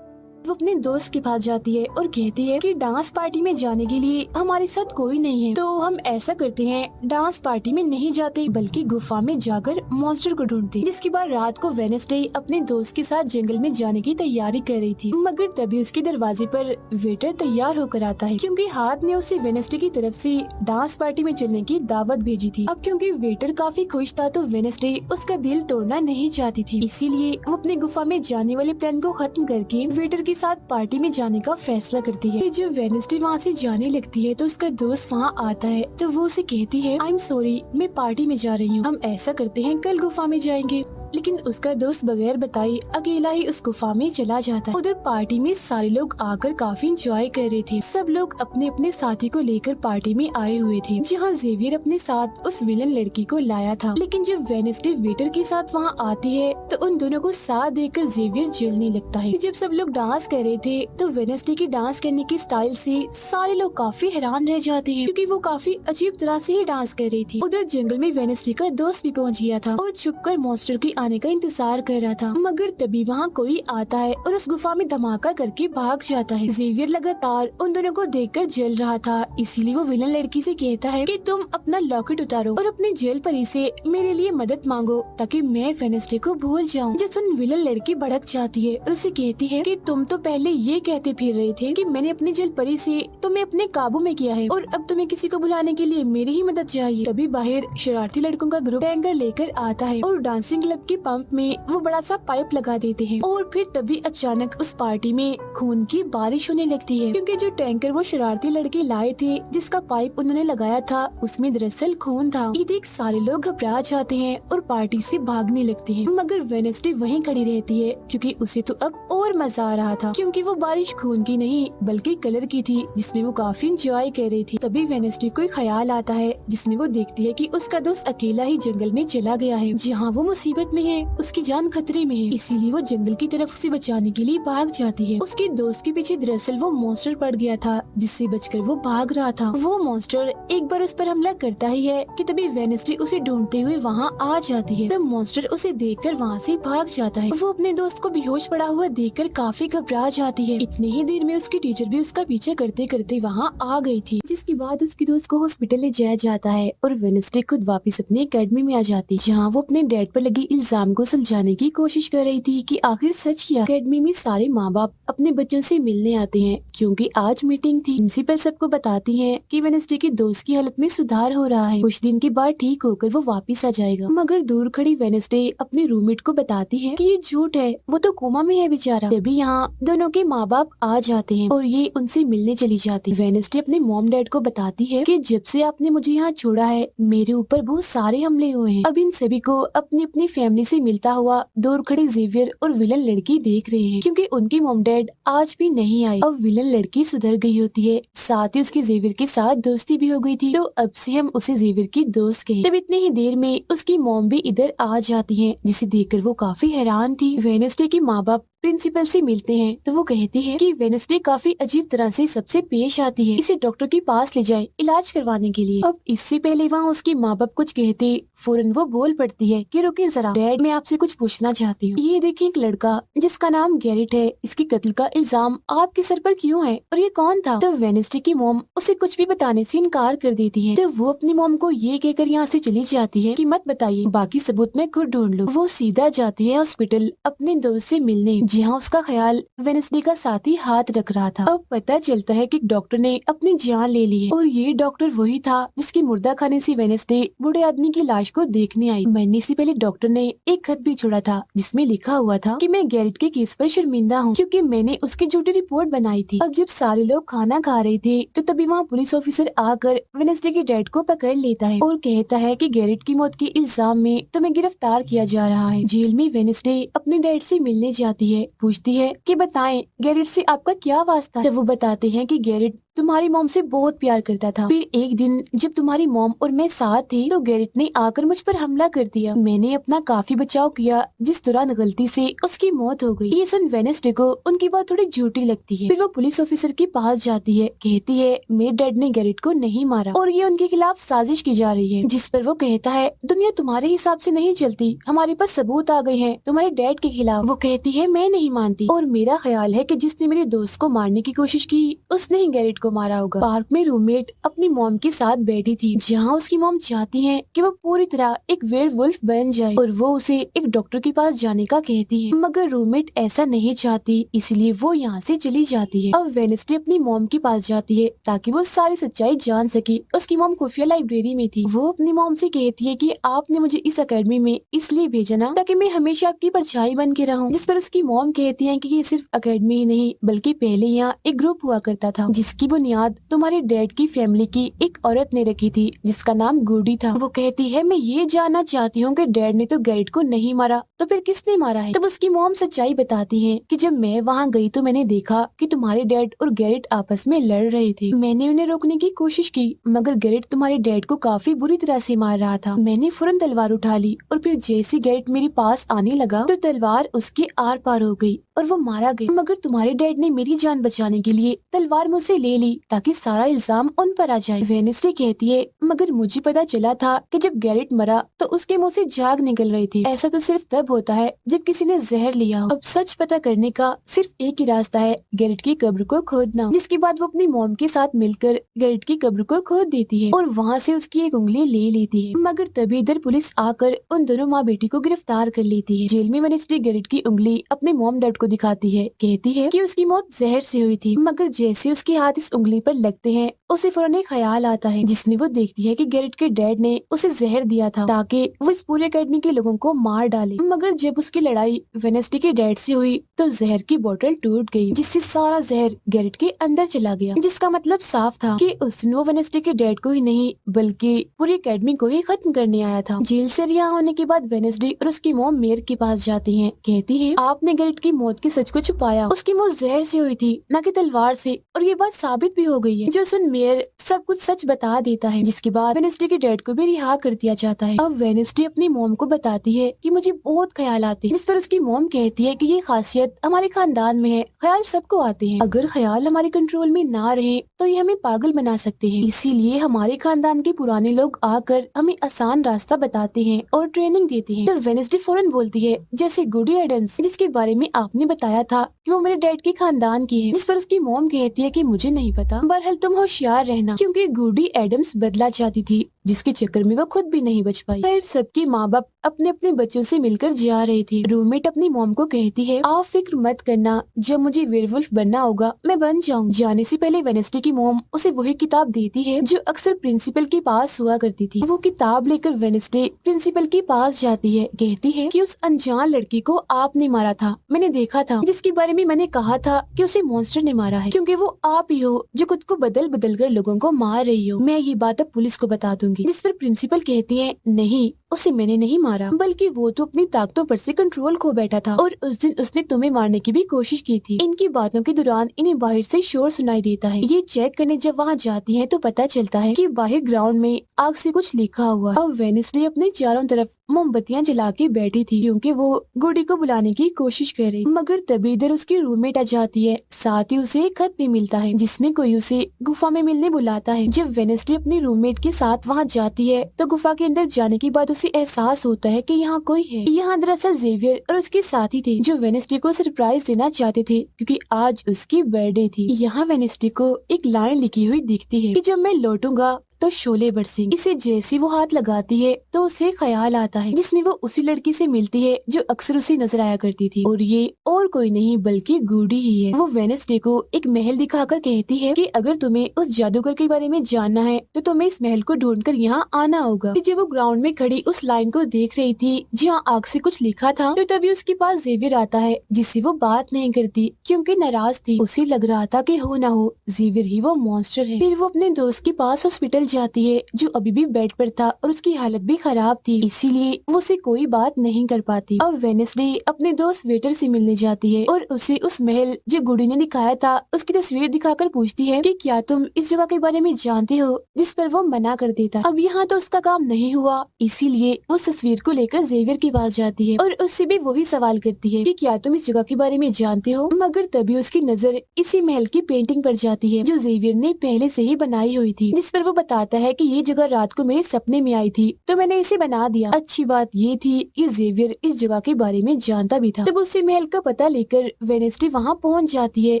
Speaker 1: वो अपने दोस्त के पास जाती है और कहती है कि डांस पार्टी में जाने के लिए हमारे साथ कोई नहीं है, तो हम ऐसा करते हैं डांस पार्टी में नहीं जाते बल्कि गुफा में जाकर मॉन्स्टर को ढूंढते। जिसके बाद रात को वेडनेसडे अपने दोस्त के साथ जंगल में जाने की तैयारी कर रही थी, मगर तभी उसके दरवाजे पर वेटर तैयार होकर आता है क्योंकि हाथ ने उसे वेडनेसडे की तरफ से डांस पार्टी में चलने की दावत भेजी थी। अब क्योंकि वेटर काफी खुश था तो वेडनेसडे उसका दिल तोड़ना नहीं चाहती थी, इसीलिए वो अपने गुफा में जाने वाले प्लान को खत्म करके वेटर के साथ पार्टी में जाने का फैसला करती है। जब वेडनेसडे वहाँ से जाने लगती है तो उसका दोस्त वहाँ आता है तो वो उसे कहती है आई एम सॉरी मैं पार्टी में जा रही हूँ, हम ऐसा करते हैं कल गुफा में जाएंगे। लेकिन उसका दोस्त बगैर बताए अकेला ही उस गुफा में चला जाता है। उधर पार्टी में सारे लोग आकर काफी एंजॉय कर रहे थे। सब लोग अपने अपने साथी को लेकर पार्टी में आए हुए थे, जहाँ जेवियर अपने साथ उस विलन लड़की को लाया था। लेकिन जब वेडनेसडे वेटर के साथ वहाँ आती है तो उन दोनों को साथ देखकर जेवियर जलने लगता है। जब सब लोग डांस कर रहे थे तो वेडनेसडे की डांस करने की स्टाइल से सारे लोग काफी हैरान रह जाते हैं क्योंकि वो काफी अजीब तरह से ही डांस कर रही थी। उधर जंगल में वेडनेसडे का दोस्त भी पहुँच गया था और छुपकर मॉन्स्टर की आने का इंतजार कर रहा था, मगर तभी वहाँ कोई आता है और उस गुफा में धमाका करके भाग जाता है। जेवियर लगातार उन दोनों को देखकर जल रहा था, इसीलिए वो विलन लड़की से कहता है कि तुम अपना लॉकेट उतारो और अपने जेल परी से मेरे लिए मदद मांगो ताकि मैं वेडनेसडे को भूल जाऊं। जो सुन विलन लड़की भड़क जाती है और उसे कहती है कि तुम तो पहले ये कहते फिर रहे थे कि मैंने अपनी जेल परी से तुम्हें अपने काबू में किया है और अब तुम्हें किसी को बुलाने के लिए मेरी ही मदद चाहिए। तभी बाहर शरारती लड़कों का ग्रुप टैंकर लेकर आता है और डांसिंग क्लब के पंप में वो बड़ा सा पाइप लगा देते हैं और फिर तभी अचानक उस पार्टी में खून की बारिश होने लगती है क्योंकि जो टैंकर वो शरारती लड़के लाए थे जिसका पाइप उन्होंने लगाया था उसमें दरअसल खून था। ये देख सारे लोग घबरा जाते हैं और पार्टी से भागने लगते हैं, मगर वेडनेसडे वहीं खड़ी रहती है क्योंकि उसे तो अब और मजा आ रहा था क्योंकि वो बारिश खून की नहीं बल्कि कलर की थी जिसमें वो काफी इंजॉय कर रही थी। तभी वेडनेसडे को ख्याल आता है जिसमें वो देखती है कि उसका दोस्त अकेला ही जंगल में चला गया है जहाँ वो मुसीबत में है, उसकी जान खतरे में है, इसीलिए वो जंगल की तरफ उसे बचाने के लिए भाग जाती है। उसके दोस्त के पीछे दरअसल वो मॉन्स्टर पड़ गया था जिससे बचकर वो भाग रहा था। वो मॉन्स्टर एक बार उस पर हमला करता ही है कि तभी वेडनेसडे उसे ढूंढते हुए वहाँ आ जाती है। तब मॉन्स्टर उसे देखकर वहाँ से भाग जाता है। वो अपने दोस्त को बेहोश पड़ा हुआ देखकर काफी घबरा जाती है। इतनी ही देर में उसकी टीचर भी उसका पीछा करते करते वहाँ आ गई थी, जिसके बाद उसके दोस्त को हॉस्पिटल ले जाया जाता है और वेडनेसडे खुद वापस अपनी एकेडमी में आ जाती है जहाँ वो अपने डैड पर लगी इल्जाम को सुलझाने की कोशिश कर रही थी कि आखिर सच क्या। अकेडमी में सारे माँ बाप अपने बच्चों से मिलने आते हैं क्योंकि आज मीटिंग थी। प्रिंसिपल सबको बताती है कि वेडनेसडे की दोस्त की हालत में सुधार हो रहा है, कुछ दिन के बाद ठीक होकर वो वापस आ जाएगा। मगर दूर खड़ी वेडनेसडे अपने रूममेट को बताती है कि ये झूठ है, वो तो कोमा में है बेचारा। तभी यहाँ दोनों के माँ बाप आ जाते हैं और ये उनसे मिलने चली जाती है। वेडनेसडे अपने मॉम डैड को बताती है कि जब से आपने मुझे यहाँ छोड़ा है मेरे ऊपर बहुत सारे हमले हुए हैं। अब इन सभी को अपनी अपनी फैमिली से मिलता हुआ दूर खड़ी जेवियर और विलन लड़की देख रहे हैं क्योंकि उनकी मॉम डैड आज भी नहीं आई। अब विलन लड़की सुधर गई होती है, साथ ही उसकी जेवियर के साथ दोस्ती भी हो गई थी, तो अब से हम उसे जेवियर की दोस्त कहें। तब इतनी ही देर में उसकी मॉम भी इधर आ जाती है, जिसे देखकर वो काफी हैरान थी। वेडनेसडे के माँ बाप प्रिंसिपल से मिलते हैं तो वो कहती है कि वेडनेसडे काफी अजीब तरह से सबसे पेश आती है, इसे डॉक्टर के पास ले जाएं इलाज करवाने के लिए। अब इससे पहले वहाँ उसके माँ बाप कुछ कहते फौरन वो बोल पड़ती है कि रुकिए जरा डैड, मैं आपसे कुछ पूछना चाहती हूँ। ये देखिए एक लड़का जिसका नाम गैरेट है, इसके कत्ल का इल्जाम आपके सर पर क्यों है और ये कौन था? तो वेडनेसडे की मॉम उसे कुछ भी बताने से इनकार कर देती है। तो वो अपनी मॉम को ये कहकर यहाँ से चली जाती है कि मत बताइए, बाकी सबूत मैं खुद ढूंढ लूँ। वो सीधा जाती है हॉस्पिटल अपने दोस्त से मिलने, जहाँ उसका ख्याल वेडनेसडे का साथी हाथ रख रहा था। अब पता चलता है कि डॉक्टर ने अपनी जान ले ली है और ये डॉक्टर वही था जिसकी मुर्दा खाने से वेडनेसडे बूढ़े आदमी की लाश को देखने आई। मरने से पहले डॉक्टर ने एक खत भी छोड़ा था जिसमें लिखा हुआ था कि मैं गैरेट के केस पर शर्मिंदा हूँ क्योंकि मैंने उसकी झूठी रिपोर्ट बनाई थी। अब जब सारे लोग खाना खा रहे थे तो तभी वहाँ पुलिस ऑफिसर आकर वेडनेसडे के डैड को पकड़ लेता है और कहता है कि गैरेट की मौत के इल्जाम में तुम्हें गिरफ्तार किया जा रहा है। जेल में वेडनेसडे अपने डैड से मिलने जाती है, पूछती है कि बताएं गैरेट से आपका क्या वास्ता है। तो वो बताते हैं कि गैरेट तुम्हारी मॉम से बहुत प्यार करता था। फिर एक दिन जब तुम्हारी मॉम और मैं साथ थे तो गैरेट ने आकर मुझ पर हमला कर दिया। मैंने अपना काफी बचाव किया जिस दौरान गलती से उसकी मौत हो गई। ये सुन वेडनेसडे को उनकी बात थोड़ी झूठी लगती है। फिर वो पुलिस ऑफिसर के पास जाती है, कहती है मेरे डैड ने गैरेट को नहीं मारा और ये उनके खिलाफ साजिश की जा रही है। जिस पर वो कहता है दुनिया तुम्हारे हिसाब से नहीं चलती, हमारे पास सबूत आ गए हैं तुम्हारे डैड के खिलाफ। वो कहती है मैं नहीं मानती और मेरा ख्याल है कि जिसने मेरे दोस्त को मारने की कोशिश की उसने ही गैरेट को मारा होगा। पार्क में रूममेट अपनी मॉम के साथ बैठी थी, जहाँ उसकी मॉम चाहती है कि वो पूरी तरह एक वेयरवुल्फ बन जाए और वो उसे एक डॉक्टर के पास जाने का कहती है, मगर रूममेट ऐसा नहीं चाहती, इसलिए वो यहाँ से चली जाती है। अब वेडनेसडे अपनी मॉम के पास जाती है ताकि वो सारी सच्चाई जान सके। उसकी मॉम खुफिया लाइब्रेरी में थी। वो अपनी मॉम से कहती है कि आपने मुझे इस अकेडमी में इसलिए भेजा ना ताकि मैं हमेशा आपकी परछाई बन के रहूं। जिस पर उसकी मॉम कहती है कि ये सिर्फ अकेडमी ही नहीं बल्कि पहले यहाँ एक ग्रुप हुआ करता था जिसकी बुनियाद तुम्हारे डैड की फैमिली की एक औरत ने रखी थी जिसका नाम गुडी था। वो कहती है मैं ये जानना चाहती हूँ कि डैड ने तो गैरेट को नहीं मारा तो फिर किसने मारा है। तब उसकी मॉम सच्चाई बताती है कि जब मैं वहाँ गई तो मैंने देखा कि तुम्हारे डैड और गैरेट आपस में लड़ रहे थे। मैंने उन्हें रोकने की कोशिश की मगर गैरेट तुम्हारे डैड को काफी बुरी तरह से मार रहा था। मैंने फौरन तलवार उठा ली और फिर जैसे गैरेट मेरे पास आने लगा तो तलवार उसके आर पार हो गई और वो मारा गया, मगर तुम्हारे डैड ने मेरी जान बचाने के लिए तलवार मुझसे ले ली ताकि सारा इल्जाम उन पर आ जाए। वेडनेसडे कहती है मगर मुझे पता चला था कि जब गैरेट मरा तो उसके मुंह से झाग निकल रही थी। ऐसा तो सिर्फ तब होता है जब किसी ने जहर लिया हो। अब सच पता करने का सिर्फ एक ही रास्ता है, गैरेट की कब्र को खोदना। जिसके बाद वो अपनी मॉम के साथ मिलकर गैरेट की कब्र को खोद देती है और वहाँ से उसकी एक उंगली ले लेती है, मगर तभी इधर पुलिस आकर उन दोनों माँ बेटी को गिरफ्तार कर लेती है। जेल में वेडनेसडे गैरेट की उंगली अपने मॉम डैड को दिखाती है, कहती है कि उसकी मौत जहर से हुई थी, मगर जैसे उसके हाथ इस उंगली पर लगते हैं उसे फौरन एक ख्याल आता है जिसमें वो देखती है कि गैरेट के डैड ने उसे जहर दिया था ताकि वो इस पूरे अकेडमी के लोगों को मार डाले। मगर जब उसकी लड़ाई वेडनेसडे के डैड से हुई तो जहर की बोतल टूट गई जिससे सारा जहर गैरेट के अंदर चला गया, जिसका मतलब साफ था कि उसने वेडनेसडे के डैड को ही नहीं बल्कि पूरी अकेडमी को ही खत्म करने आया था। जेल से रिहा होने के बाद वेडनेसडे और उसकी मॉम मेयर के पास जाती है, कहती है आपने गैरेट की मौत के सच को छुपाया, उसकी मौत जहर से हुई थी न कि तलवार से, और ये बात साबित भी हो गई है। जो सुन मेयर सब कुछ सच बता देता है, जिसके बाद वेडनेसडे के डैड को भी रिहा कर दिया जाता है। अब वेडनेसडे अपनी मॉम को बताती है कि मुझे बहुत ख्याल आते हैं, जिस पर उसकी मॉम कहती है कि ये खासियत हमारे खानदान में है, ख्याल सबको आते हैं, अगर ख्याल हमारे कंट्रोल में ना रहे तो ये हमें पागल बना सकते हैं, इसीलिए हमारे खानदान के पुराने लोग आकर हमें आसान रास्ता बताते हैं और ट्रेनिंग देते हैं। तो वेडनेसडे फौरन बोलती है जैसे गुडी एडम्स जिसके बारे में आपने बताया था कि वो मेरे डैड के खानदान की है, जिस पर उसकी मॉम कहती है कि मुझे नहीं पता, बहरहाल तुम होशियार रहना, क्योंकि गुडी एडम्स बदला चाहती थी जिसके चक्कर में वो खुद भी नहीं बच पाई। फिर सबके माँ बाप अपने अपने बच्चों से मिलकर जा रहे थे। रूममेट अपनी मॉम को कहती है, आप फिक्र मत करना, जब मुझे वेयरवुल्फ बनना होगा मैं बन जाऊंगी। जाने से पहले वेडनेसडे की मॉम उसे वही किताब देती है जो अक्सर प्रिंसिपल के पास हुआ करती थी। वो किताब लेकर वेडनेसडे प्रिंसिपल के पास जाती है, कहती है कि उस अनजान लड़की को आपने मारा था, मैंने देखा था, जिसके बारे में मैंने कहा था कि उसे मॉन्स्टर ने मारा है, क्योंकि वो आप ही हो जो खुद को बदल बदल कर लोगों को मार रही हो। मैं ये बात अब पुलिस को बता दूंगी। जिस पर प्रिंसिपल कहती है, नहीं, उसे मैंने नहीं मारा, बल्कि वो तो अपनी ताकतों पर से कंट्रोल खो बैठा था और उस दिन उसने तुम्हें मारने की भी कोशिश की थी। इनकी बातों के दौरान इन्हें बाहर से शोर सुनाई देता है। ये चेक करने जब वहाँ जाती हैं तो पता चलता है कि बाहर ग्राउंड में आग से कुछ लिखा हुआ है। अब वेडनेसडे अपने चारों तरफ मोमबत्तियां जला के बैठी थी क्योंकि वो गुडी को बुलाने की कोशिश कर रही, मगर तभी इधर उसकी रूममेट आ जाती है। साथ ही उसे एक खत भी मिलता है जिसमें कोई उसे गुफा में मिलने बुलाता है। जब वेडनेसडे अपनी रूममेट के साथ वहाँ जाती है तो गुफा के अंदर जाने के बाद उसे एहसास होता है कि यहाँ कोई है। यहाँ दरअसल जेवियर और उसके साथी थे जो वेडनेसडे को सरप्राइज देना चाहते थे क्योंकि आज उसकी बर्थडे थी। यहाँ वेडनेसडे को एक लाइन लिखी हुई दिखती है कि जब मैं लौटूंगा तो शोले बरसेंगे। इसे जैसे वो हाथ लगाती है तो उसे ख्याल आता है जिसमें वो उसी लड़की से मिलती है जो अक्सर उसे नजर आया करती थी, और ये और कोई नहीं बल्कि गुडी ही है। वो वेडनेसडे को एक महल दिखाकर कहती है कि अगर तुम्हें उस जादूगर के बारे में जानना है तो तुम्हें इस महल को ढूंढकर यहाँ आना होगा। जब वो ग्राउंड में खड़ी उस लाइन को देख रही थी जहाँ आग से कुछ लिखा था तो तभी उसके पास जेवियर आता है जिससे वो बात नहीं करती क्योंकि नाराज थी। उसे लग रहा था कि हो ना हो जेवियर ही वो मॉन्स्टर है। फिर वो अपने दोस्त के पास हॉस्पिटल जाती है जो अभी भी बेड पर था और उसकी हालत भी खराब थी, इसीलिए वो उसे कोई बात नहीं कर पाती। अब वेडनेसडे अपने दोस्त वेटर से मिलने जाती है और उसे उस महल जो गुडी ने दिखाया था उसकी तस्वीर दिखाकर पूछती है कि क्या तुम इस जगह के बारे में जानते हो, जिस पर वो मना कर देता। अब यहाँ तो उसका काम नहीं हुआ, इसीलिए वो उस तस्वीर को लेकर जेवियर के पास जाती है और उससे भी वही सवाल करती है कि क्या तुम इस जगह के बारे में जानते हो, मगर तभी उसकी नजर इसी महल की पेंटिंग पर जाती है जो जेवियर ने पहले से ही बनाई हुई थी, जिस पर वो बताता है कि ये जगह रात को मेरे सपने में आई थी तो मैंने इसे बना दिया। अच्छी बात ये थी कि जेवियर इस जगह के बारे में जानता भी था। तब उसी महल का पता लेकर वेडनेसडे वहाँ पहुँच जाती है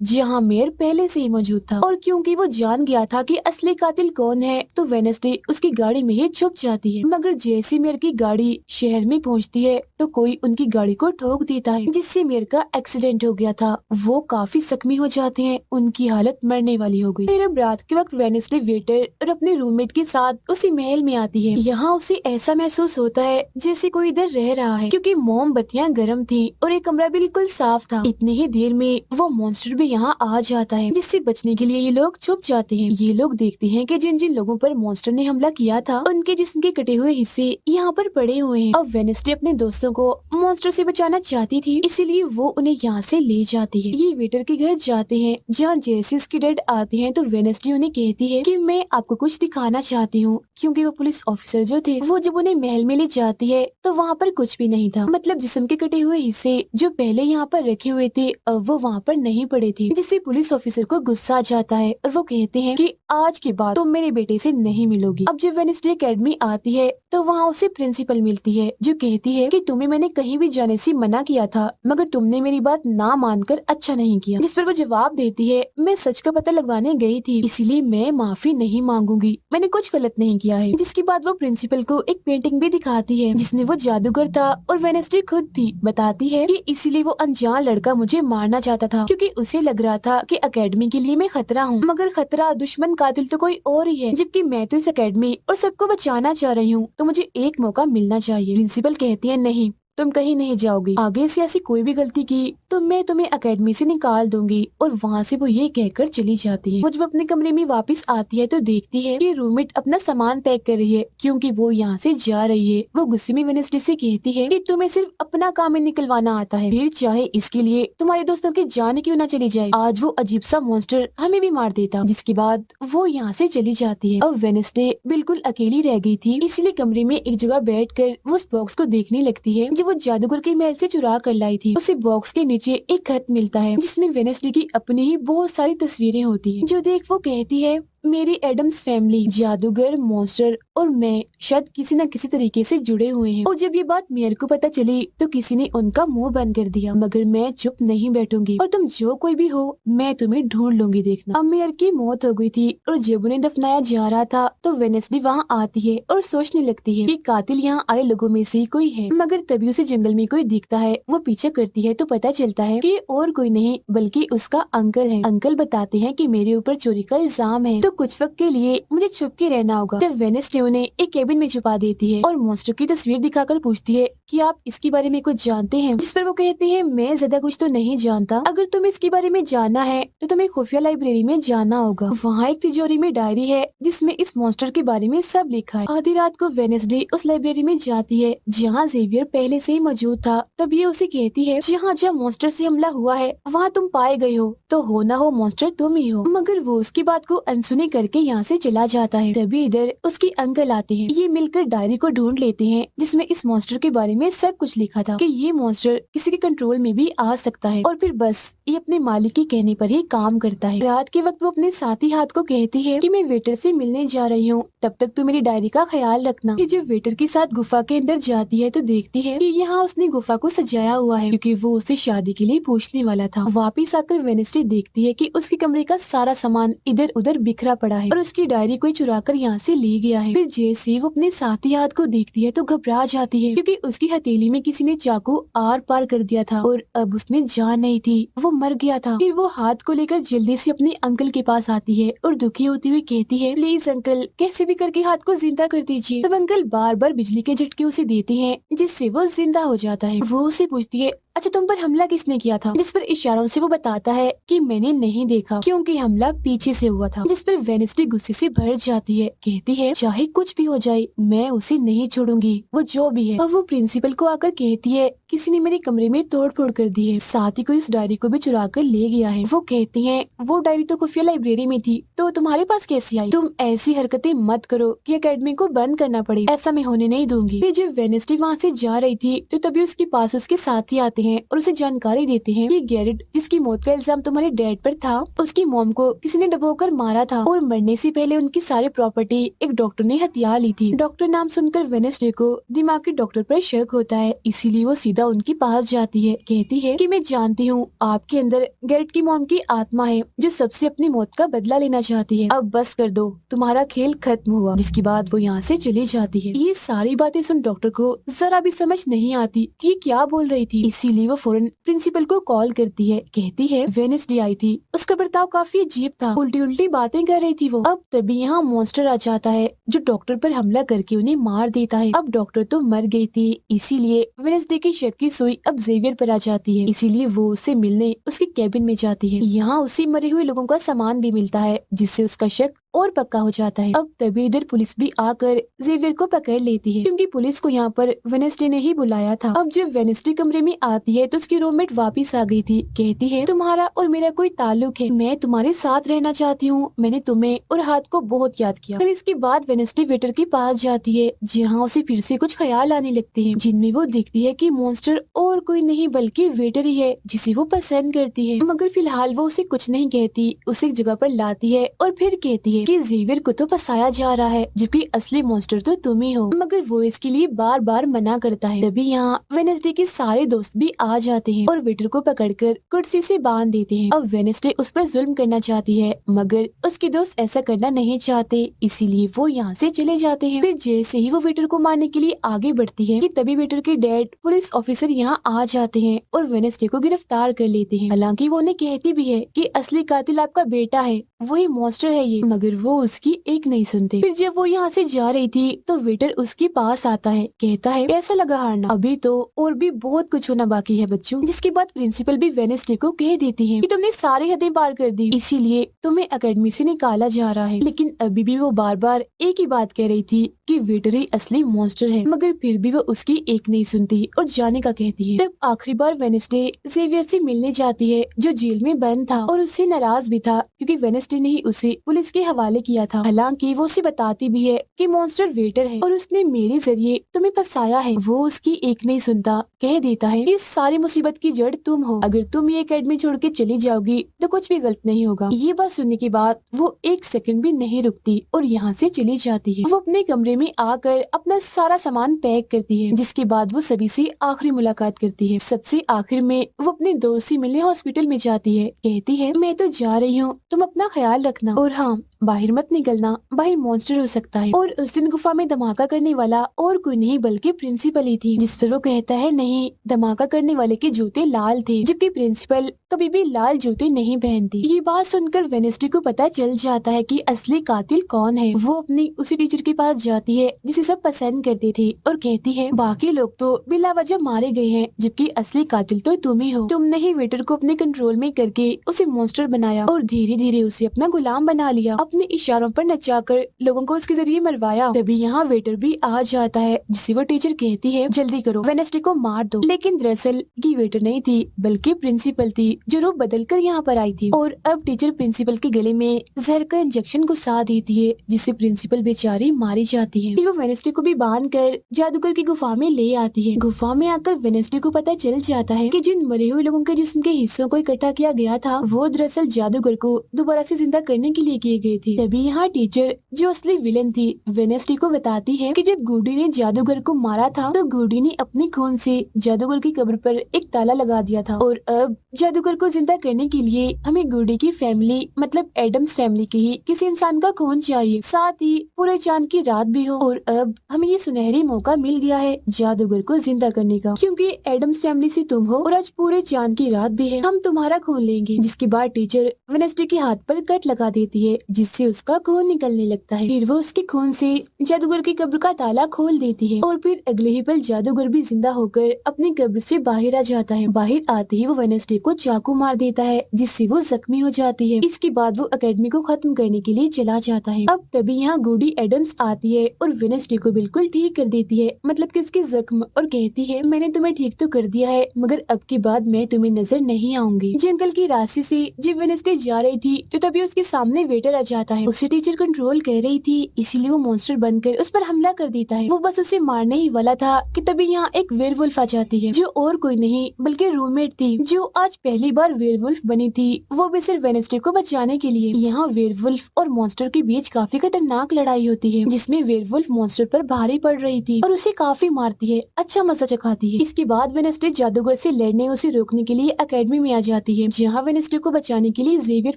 Speaker 1: जहाँ मेयर पहले से ही मौजूद था, और क्योंकि वो जान गया था कि असली कातिल कौन है तो वेडनेसडे उसकी गाड़ी में ही छुप जाती है। मगर जैसे मेयर की गाड़ी शहर में पहुँचती है तो कोई उनकी गाड़ी को ठोक देता है जिससे मेयर का एक्सीडेंट हो गया था। वो काफी जख्मी हो जाते हैं, उनकी हालत मरने वाली हो गई। फिर अब रात के वक्त वेडनेसडे वेटर और अपने रूममेट के साथ उसी महल में आती है। यहाँ उसे ऐसा महसूस होता है जैसे कोई इधर रह रहा है क्योंकि मोमबत्तियां गर्म थी और ये कमरा बिल्कुल साफ था। इतनी ही देर में वो मॉन्स्टर भी यहाँ आ जाता है जिससे बचने के लिए ये लोग छुप जाते हैं। ये लोग देखते हैं कि जिन जिन लोगों पर मॉन्स्टर ने हमला किया था उनके जिस्म के कटे हुए हिस्से यहाँ पर पड़े हुए हैं। अब वेडनेसडे अपने दोस्तों को मॉन्स्टर से बचाना चाहती थी, इसीलिए वो उन्हें यहाँ से ले जाती है। ये वेटर के घर जाते हैं जहाँ जैसे उसकी डैड आते हैं तो वेडनेसडे उन्हें कहती है कि मैं आपको कुछ दिखाना चाहती हूँ, क्योंकि वो पुलिस ऑफिसर जो थे वो जब उन्हें महल में ले जाती है तो वहाँ पर कुछ भी नहीं था। मतलब जिस्म के कटे हुए हिस्से जो पहले यहाँ पर रखे हुए थे अब वो वहाँ पर नहीं पड़े थे, जिससे पुलिस ऑफिसर को गुस्सा आ जाता है और वो कहते हैं कि आज के बाद तुम मेरे बेटे से नहीं मिलोगी। अब जब वेडनेसडे एकेडमी आती है तो वहाँ उसे प्रिंसिपल मिलती है जो कहती है कि तुम्हें मैंने कहीं भी जाने से मना किया था मगर तुमने मेरी बात ना मानकर अच्छा नहीं किया। जिस पर वो जवाब देती है, मैं सच का पता लगवाने गई थी इसीलिए मैं माफी नहीं मांगूंगी, मैंने कुछ गलत नहीं किया है। जिसके बाद वो प्रिंसिपल को एक पेंटिंग भी दिखाती है जिसमें वो जादूगर था और वेडनेसडे खुद थी। बताती है कि इसीलिए वो अनजान लड़का मुझे मारना चाहता था क्योंकि उसे लग रहा था कि एकेडमी के लिए मैं खतरा हूँ, मगर खतरा दुश्मन कातिल तो कोई और ही है, जबकि मैं तो इस एकेडमी और सबको बचाना चाह रही हूँ तो मुझे एक मौका मिलना चाहिए। प्रिंसिपल कहती है, नहीं तुम कहीं नहीं जाओगी, आगे से ऐसी कोई भी गलती की तो मैं तुम्हें एकेडमी से निकाल दूंगी। और वहाँ से वो ये कहकर चली जाती है। वो जब अपने कमरे में वापस आती है तो देखती है कि रूममेट अपना सामान पैक कर रही है क्योंकि वो यहाँ से जा रही है। वो गुस्से में वेडनेसडे से कहती है कि तुम्हें सिर्फ अपना काम ही निकलवाना आता है, फिर चाहे इसके लिए तुम्हारे दोस्तों की जान क्यों ना चली जाए, आज वो अजीब सा मॉन्स्टर हमें भी मार देता। जिसके बाद वो यहाँ से चली जाती है। अब वेडनेसडे बिल्कुल अकेली रह गई थी, इसलिए कमरे में एक जगह बैठकर वो उस बॉक्स को देखने लगती है वो जादूगर के महल से चुरा कर लाई थी। उसे बॉक्स के नीचे एक खत मिलता है जिसमें वेडनेसडे की अपनी ही बहुत सारी तस्वीरें होती हैं, जो देख वो कहती है मेरी एडम्स फैमिली, जादूगर, मॉन्स्टर और मैं शायद किसी न किसी तरीके से जुड़े हुए हैं। और जब ये बात मेयर को पता चली तो किसी ने उनका मुंह बंद कर दिया, मगर मैं चुप नहीं बैठूंगी और तुम जो कोई भी हो मैं तुम्हें ढूंढ लूंगी, देखना। अब मेयर की मौत हो गई थी और जब उन्हें दफनाया जा रहा था तो वेनेसडे वहाँ आती है और सोचने लगती है कि कातिल यहाँ आए लोगों में से कोई है, मगर तभी उसे जंगल में कोई दिखता है। वो पीछे करती है तो पता चलता है कि और कोई नहीं बल्कि उसका अंकल है। अंकल बताते हैं कि मेरे ऊपर चोरी का इल्जाम है तो कुछ वक्त के लिए मुझे छुप के रहना होगा। तब वेनेसडे उन्हें एक केबिन में छुपा देती है और मॉन्स्टर की तस्वीर दिखाकर पूछती है कि आप इसके बारे में कुछ जानते हैं, जिस पर वो कहते हैं मैं ज्यादा कुछ तो नहीं जानता, अगर तुम्हें इसके बारे में जानना है तो तुम्हें खुफिया लाइब्रेरी में जाना होगा। वहाँ एक तिजोरी में डायरी है जिसमें इस मॉन्स्टर के बारे में सब लिखा है। आधी रात को वेनेसडे उस लाइब्रेरी में जाती है जहाँ जेवियर पहले से ही मौजूद था। तब ये उसे कहती है जहाँ जहाँ मॉन्स्टर से हमला हुआ है वहाँ तुम पाए गए हो तो हो ना हो मॉन्स्टर तुम ही हो, मगर वो उसकी बात को अनसुनी करके यहाँ से चला जाता है। तभी इधर उसके अंकल आते हैं। ये मिलकर डायरी को ढूंढ लेते हैं जिसमें इस मॉन्स्टर के बारे में सब कुछ लिखा था कि ये मॉन्स्टर किसी के कंट्रोल में भी आ सकता है और फिर बस ये अपने मालिक के कहने पर ही काम करता है। रात के वक्त वो अपने साथी हाथ को कहती है कि मैं वेटर से मिलने जा रही हूँ, तब तक तू मेरी डायरी का ख्याल रखना। कि जब वेटर के साथ गुफा के अंदर जाती है तो देखती है कि यहाँ उसने गुफा को सजाया हुआ है क्योंकि वो उसे शादी के लिए पूछने वाला था। वापिस आकर वेनेसडे देखती है कि उसके कमरे का सारा सामान इधर उधर बिखरा पड़ा है और उसकी डायरी कोई चुरा कर यहाँ से ले गया है। फिर जैसे वो अपने साथी हाथ को देखती है तो घबरा जाती है क्योंकि उसकी हथेली में किसी ने चाकू आर पार कर दिया था और अब उसमें जान नहीं थी, वो मर गया था। फिर वो हाथ को लेकर जल्दी से अपने अंकल के पास आती है और दुखी होती हुई कहती है प्लीज अंकल कैसे भी करके हाथ को जिंदा कर दीजिए। तब अंकल बार बार बिजली के झटके उसे देते हैं जिससे वो जिंदा हो जाता है। वो उसे पूछती है अच्छा तुम पर हमला किसने किया था, जिस पर इशारों से वो बताता है कि मैंने नहीं देखा क्योंकि हमला पीछे से हुआ था। जिस पर वेनेसडे गुस्से से भर जाती है, कहती है चाहे कुछ भी हो जाए मैं उसे नहीं छोड़ूंगी, वो जो भी है। और वो प्रिंसिपल को आकर कहती है किसी ने मेरे कमरे में तोड़फोड़ कर दी है, साथ ही कोई उस डायरी को भी चुरा कर ले गया है। वो कहती है वो डायरी तो खुफिया लाइब्रेरी में थी तो तुम्हारे पास कैसी आई, तुम ऐसी हरकतें मत करो कि एकेडमी को बंद करना पड़े, ऐसा मैं होने नहीं दूंगी। फिर जब वेनेसडे वहाँ से जा रही थी तो तभी उसके पास उसके साथी आते हैं और उसे जानकारी देते हैं कि गैरेट जिसकी मौत का इल्जाम तुम्हारे डैड पर था उसकी मॉम को किसी ने डबोकर मारा था और मरने से पहले उनकी सारी प्रॉपर्टी एक डॉक्टर ने हथिया ली थी। डॉक्टर नाम सुनकर वेनेसडे को दिमागी डॉक्टर पर शक होता है, इसीलिए वो सीधा उनके पास जाती है। कहती है कि मैं जानती हूँ आपके अंदर गैरेट की मॉम की आत्मा है जो सबसे अपनी मौत का बदला लेना चाहती है, अब बस कर दो तुम्हारा खेल खत्म हुआ। जिसके बाद वो यहाँ से चली जाती है। ये सारी बातें सुन डॉक्टर को जरा भी समझ नहीं आती कि ये क्या बोल रही थी, इसीलिए वो फौरन प्रिंसिपल को कॉल करती है। कहती है वेनेसडे आई थी, उसका बर्ताव काफी अजीब था, उल्टी उल्टी बातें कर रही थी वो। अब तभी यहाँ मॉन्स्टर आ जाता है जो डॉक्टर पर हमला करके उन्हें मार देता है। अब डॉक्टर तो मर गई थी, इसीलिए वेनेसडे की शक की सुई अब जेवियर पर आ जाती है, इसीलिए वो उससे मिलने उसके कैबिन में जाती है। यहाँ उसे मरे हुए लोगों का सामान भी मिलता है जिससे उसका शक और पक्का हो जाता है। अब तभी इधर पुलिस भी आकर जेवियर को पकड़ लेती है क्योंकि पुलिस को यहाँ पर वेनेसडे ने ही बुलाया था। अब जब वेनेसडे कमरे में आती है तो उसकी रूममेट वापस आ गई थी। कहती है तुम्हारा और मेरा कोई ताल्लुक है, मैं तुम्हारे साथ रहना चाहती हूँ, मैंने तुम्हें और हाथ को बहुत याद किया। फिर इसके बाद वेनेसडे वेटर के पास जाती है जहाँ उसे फिर से कुछ ख्याल आने लगते हैं जिनमें वो देखती है कि मॉन्स्टर और कोई नहीं बल्कि वेटर ही है जिसे वो पसंद करती है। मगर फिलहाल वो उसे कुछ नहीं कहती, उसे एक जगह पर लाती है और फिर कहती है कि जेवियर को तो फंसाया जा रहा है जबकि असली मॉन्स्टर तो तुम ही हो, मगर वो इसके लिए बार बार मना करता है। तभी यहाँ वेनेसडे के सारे दोस्त भी आ जाते हैं और वेटर को पकड़कर कुर्सी से बांध देते हैं। अब वेनेसडे उस पर जुल्म करना चाहती है मगर उसके दोस्त ऐसा करना नहीं चाहते, इसीलिए वो यहाँ से चले जाते हैं। फिर जैसे ही वो वेटर को मारने के लिए आगे बढ़ती है कि तभी वेटर के डैड पुलिस ऑफिसर यहाँ आ जाते हैं और वेनेसडे को गिरफ्तार कर लेते हैं। हालांकि वो उन्हें कहती भी है कि असली कातिल आपका बेटा है, वही मॉन्स्टर है ये, मगर वो उसकी एक नहीं सुनते। फिर जब वो यहाँ से जा रही थी तो वेटर उसके पास आता है, कहता है कैसा लगा हारना, अभी तो और भी बहुत कुछ होना बाकी है बच्चों। जिसके बाद प्रिंसिपल भी वेनेसडे को कह देती है कि तुमने सारी हदें पार कर दी, इसीलिए तुम्हें एकेडमी से निकाला जा रहा है। लेकिन अभी भी वो बार बार एक ही बात कह रही थी कि कि वेटर ही असली मॉन्स्टर है, मगर फिर भी वो उसकी एक नहीं सुनती और जाने का कहती है। तब आखिरी बार वेडनेसडे जेवियर से मिलने जाती है जो जेल में बंद था और उससे नाराज भी था क्योंकि वेडनेसडे ने ही उसे पुलिस के हवाले किया था। हालांकि वो उसे बताती भी है कि मॉन्स्टर वेटर है और उसने मेरे जरिए तुम्हें फंसाया है। वो उसकी एक नहीं सुनता, कह देता है इस सारी मुसीबत की जड़ तुम हो, अगर तुम ये एकेडमी छोड़ के चली जाओगी तो कुछ भी गलत नहीं होगा। ये बात सुनने के बाद वो एक सेकंड भी नहीं रुकती और यहाँ से चली जाती है। वो अपने कमरे में आकर अपना सारा सामान पैक करती है, जिसके बाद वो सभी से आखिरी मुलाकात करती है। सबसे आखिर में वो अपने दोस्त से मिलने हॉस्पिटल में जाती है, कहती है मैं तो जा रही हूँ, तुम अपना ख्याल रखना और हाँ बाहर मत निकलना, बाहर मॉन्स्टर हो सकता है। और उस दिन गुफा में धमाका करने वाला और कोई नहीं बल्कि प्रिंसिपल ही थी, जिस पर वो कहता है नहीं, धमाका करने वाले के जूते लाल थे, जबकि प्रिंसिपल कभी भी लाल जूते नहीं पहनती। ये बात सुनकर वेडनेसडे को पता चल जाता है कि असली कातिल कौन है। वो अपनी उसी टीचर के पास जाती है जिसे सब पसंद करते थे और कहती है बाकी लोग तो बिला वजह मारे गए हैं, जबकि असली कातिल तो तुम ही हो। तुमने ही वेटर को अपने कंट्रोल में करके उसे मॉन्स्टर बनाया और धीरे धीरे उसे अपना गुलाम बना लिया, अपने इशारों पर नचाकर लोगों को उसके जरिए मरवाया। तभी यहाँ वेटर भी आ जाता है, जिसे वो टीचर कहती है जल्दी करो, वेडनेसडे को मार दो। लेकिन दरअसल ये वेटर नहीं थी बल्कि प्रिंसिपल थी, जो रूप बदल कर यहाँ पर आई थी। और अब टीचर प्रिंसिपल के गले में जहर का इंजेक्शन घुसा देती है, जिससे प्रिंसिपल बेचारी मारी जाती है। फिर वो वेडनेसडे को भी बांध कर जादूगर की गुफा में ले आती है। गुफा में आकर वेडनेसडे को पता चल जाता है कि जिन मरे हुए लोगों के जिस्म के हिस्सों को इकट्ठा किया गया था वो दरअसल जादूगर को दोबारा से जिंदा करने के लिए किए गए थे। तभी यहाँ टीचर जो असली विलन थी वेडनेसडे को बताती है कि जब गुडी ने जादूगर को मारा था तो गुडी ने अपने खून से जादूगर की कब्र पर एक ताला लगा दिया था और अब जादूगर को जिंदा करने के लिए हमें गुडी की फैमिली मतलब एडम्स फैमिली के ही किसी इंसान का खून चाहिए, साथ ही पूरे चांद की रात भी हो। और अब हमें ये सुनहरी मौका मिल गया है जादूगर को जिंदा करने का, क्योंकि एडम्स फैमिली से तुम हो और आज पूरे चांद की रात भी है, हम तुम्हारा खून लेंगे। जिसके बाद टीचर वेडनेसडे के हाथ पर कट लगा देती है, जिससे उसका खून निकलने लगता है। फिर वो उसके खून से जादूगर की कब्र का ताला खोल देती है और फिर अगले ही पल जादूगर भी जिंदा होकर अपनी कब्र से बाहर आ जाता है। बाहर आते ही वो वेडनेसडे को चाकू मार देता है, जिससे वो जख्मी हो जाती है। इसके बाद वो एकेडमी को खत्म करने के लिए चला जाता है। अब तभी यहाँ गुडी एडम्स आती है और वेडनेसडे को बिल्कुल ठीक कर देती है, मतलब कि उसके जख्म, और कहती है मैंने तुम्हें ठीक तो कर दिया है मगर अब की बाद मैं तुम्हें नजर नहीं आऊंगी। जंगल की रास्ते से जब वेडनेसडे जा रही थी तो तभी उसके सामने वेटर आ जाता है। उसे टीचर कंट्रोल कर रही थी, इसीलिए वो मॉन्स्टर बनकर उस पर हमला कर देता है। वो बस उसे मारने ही वाला था कि तभी यहाँ एक वेयरवुल्फ आ जाती है, जो और कोई नहीं बल्कि रूममेट थी, जो आज पहली बार वेयरवुल्फ बनी थी, वो भी सिर्फ वेडनेसडे को बचाने के लिए। यहाँ वेयरवुल्फ और मॉन्स्टर के बीच काफी खतरनाक लड़ाई होती है, जिसमें वेयरवुल्फ मॉन्स्टर पर भारी पड़ रही थी और उसे काफी मारती है, अच्छा मजा चखाती है। इसके बाद वेडनेसडे जादूगर से लड़ने उसे रोकने के लिए एकेडमी में आ जाती है, जहाँ वेडनेसडे को बचाने के लिए जेवियर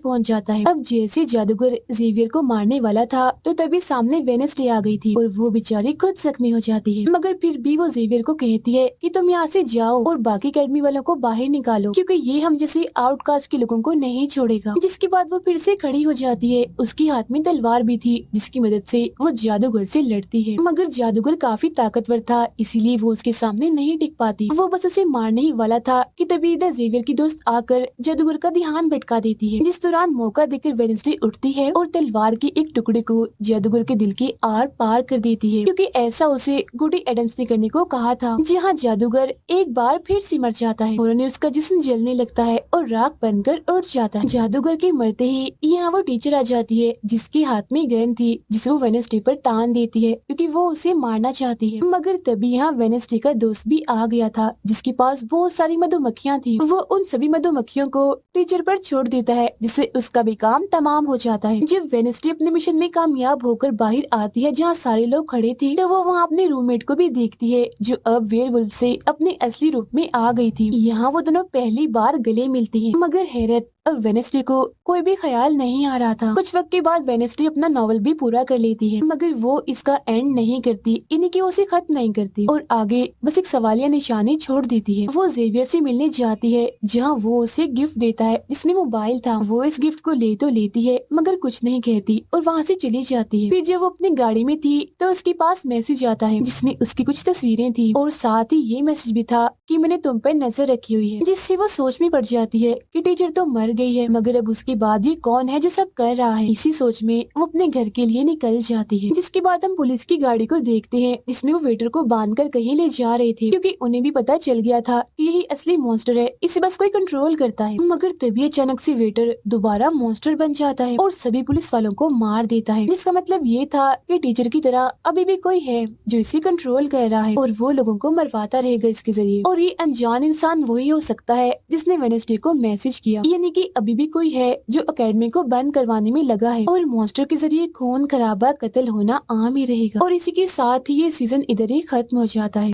Speaker 1: पहुँच जाता है। अब जैसे जादूगर जेवियर को मारने वाला था तो तभी सामने वेडनेसडे आ गई थी और वो बेचारी खुद जख्मी हो जाती है, मगर फिर भी वो जेवियर को कहती है कि तुम यहाँ से जाओ और बाकी एकेडमी वालों को बाहर निकालो, क्योंकि ये हम जैसे आउटकास्ट के लोगों को नहीं छोड़ेगा। जिसके बाद वो फिर से खड़ी हो जाती है, उसके हाथ में तलवार भी थी, जिसकी मदद से वो जादूगर से लड़ती है, मगर जादूगर काफी ताकतवर था, इसीलिए वो उसके सामने नहीं टिक पाती। वो बस उसे मारने ही वाला था कि तभी इधर जेवियर की दोस्त आकर जादूगर का ध्यान भटका देती है, जिस दौरान मौका देकर वेडनेसडे उठती है और तलवार के एक टुकड़े को जादूगर के दिल के आर पार कर देती है, क्योंकि ऐसा उसे गुडी एडम्स ने करने को कहा था। जहाँ जादूगर एक बार फिर से मर जाता है और उन्हें उसका जिस्म जलने लगता है और राख बनकर उड़ जाता है। जादूगर के मरते ही यहाँ वो टीचर आ जाती है, जिसके हाथ में गन थी, जिसे वो वेडनेसडे पर तान देती है क्योंकि वो उसे मारना चाहती है। मगर तभी यहाँ वेडनेसडे का दोस्त भी आ गया था, जिसके पास बहुत सारी मधुमक्खियाँ थी। वो उन सभी मधुमक्खियों को टीचर पर छोड़ देता है, जिससे उसका भी काम तमाम हो जाता है। जब वेडनेसडे अपने मिशन में कामयाब होकर बाहर आती है जहाँ सारे लोग खड़े थे, तो वो वहाँ अपने रूममेट को भी देखती है, जो अब वेयरवुल्फ से अपने असली रूप में आ गई थी। यहाँ वो दोनों पहली बार गले मिलती हैं, मगर हैरत अब वेडनेसडे को कोई भी ख्याल नहीं आ रहा था। कुछ वक्त के बाद वेडनेसडे अपना नॉवल भी पूरा कर लेती है, मगर वो इसका एंड नहीं करती, इन्हीं की उसे खत्म नहीं करती और आगे बस एक सवालिया निशानी छोड़ देती है। वो जेवियर से मिलने जाती है, जहाँ वो उसे गिफ्ट देता है जिसमें मोबाइल था। वो इस गिफ्ट को ले तो लेती है मगर कुछ नहीं कहती और वहाँ से चली जाती है। फिर जब वो अपनी गाड़ी में थी तो उसके पास मैसेज आता है, जिसमें उसकी कुछ तस्वीरें थी और साथ ही ये मैसेज भी था कि मैंने तुम पर नजर रखी हुई है, जिससे वो सोच में पड़ जाती है कि टीचर तो मर गई है, मगर अब उसके बाद ये कौन है जो सब कर रहा है। इसी सोच में वो अपने घर के लिए निकल जाती है, जिसके बाद हम पुलिस की गाड़ी को देखते हैं, जिसमें वो वेटर को बांधकर कहीं ले जा रहे थे, क्योंकि उन्हें भी पता चल गया था कि यही असली मॉन्स्टर है, इसे बस कोई कंट्रोल करता है। मगर तभी अचानक से वेटर दोबारा मॉन्स्टर बन जाता है और सभी पुलिस वालों को मार देता है, जिसका मतलब ये था कि टीचर की तरह अभी भी कोई है जो इसे कंट्रोल कर रहा है और वो लोगों को मरवाता रहेगा इसके जरिए। और ये अनजान इंसान वही हो सकता है जिसने वेडनेसडे को मैसेज किया, यानी कि अभी भी कोई है जो अकेडमी को बंद करवाने में लगा है और मॉन्स्टर के जरिए खून खराबा कत्ल होना आम ही रहेगा। और इसी के साथ ही ये सीजन इधर ही खत्म हो जाता है।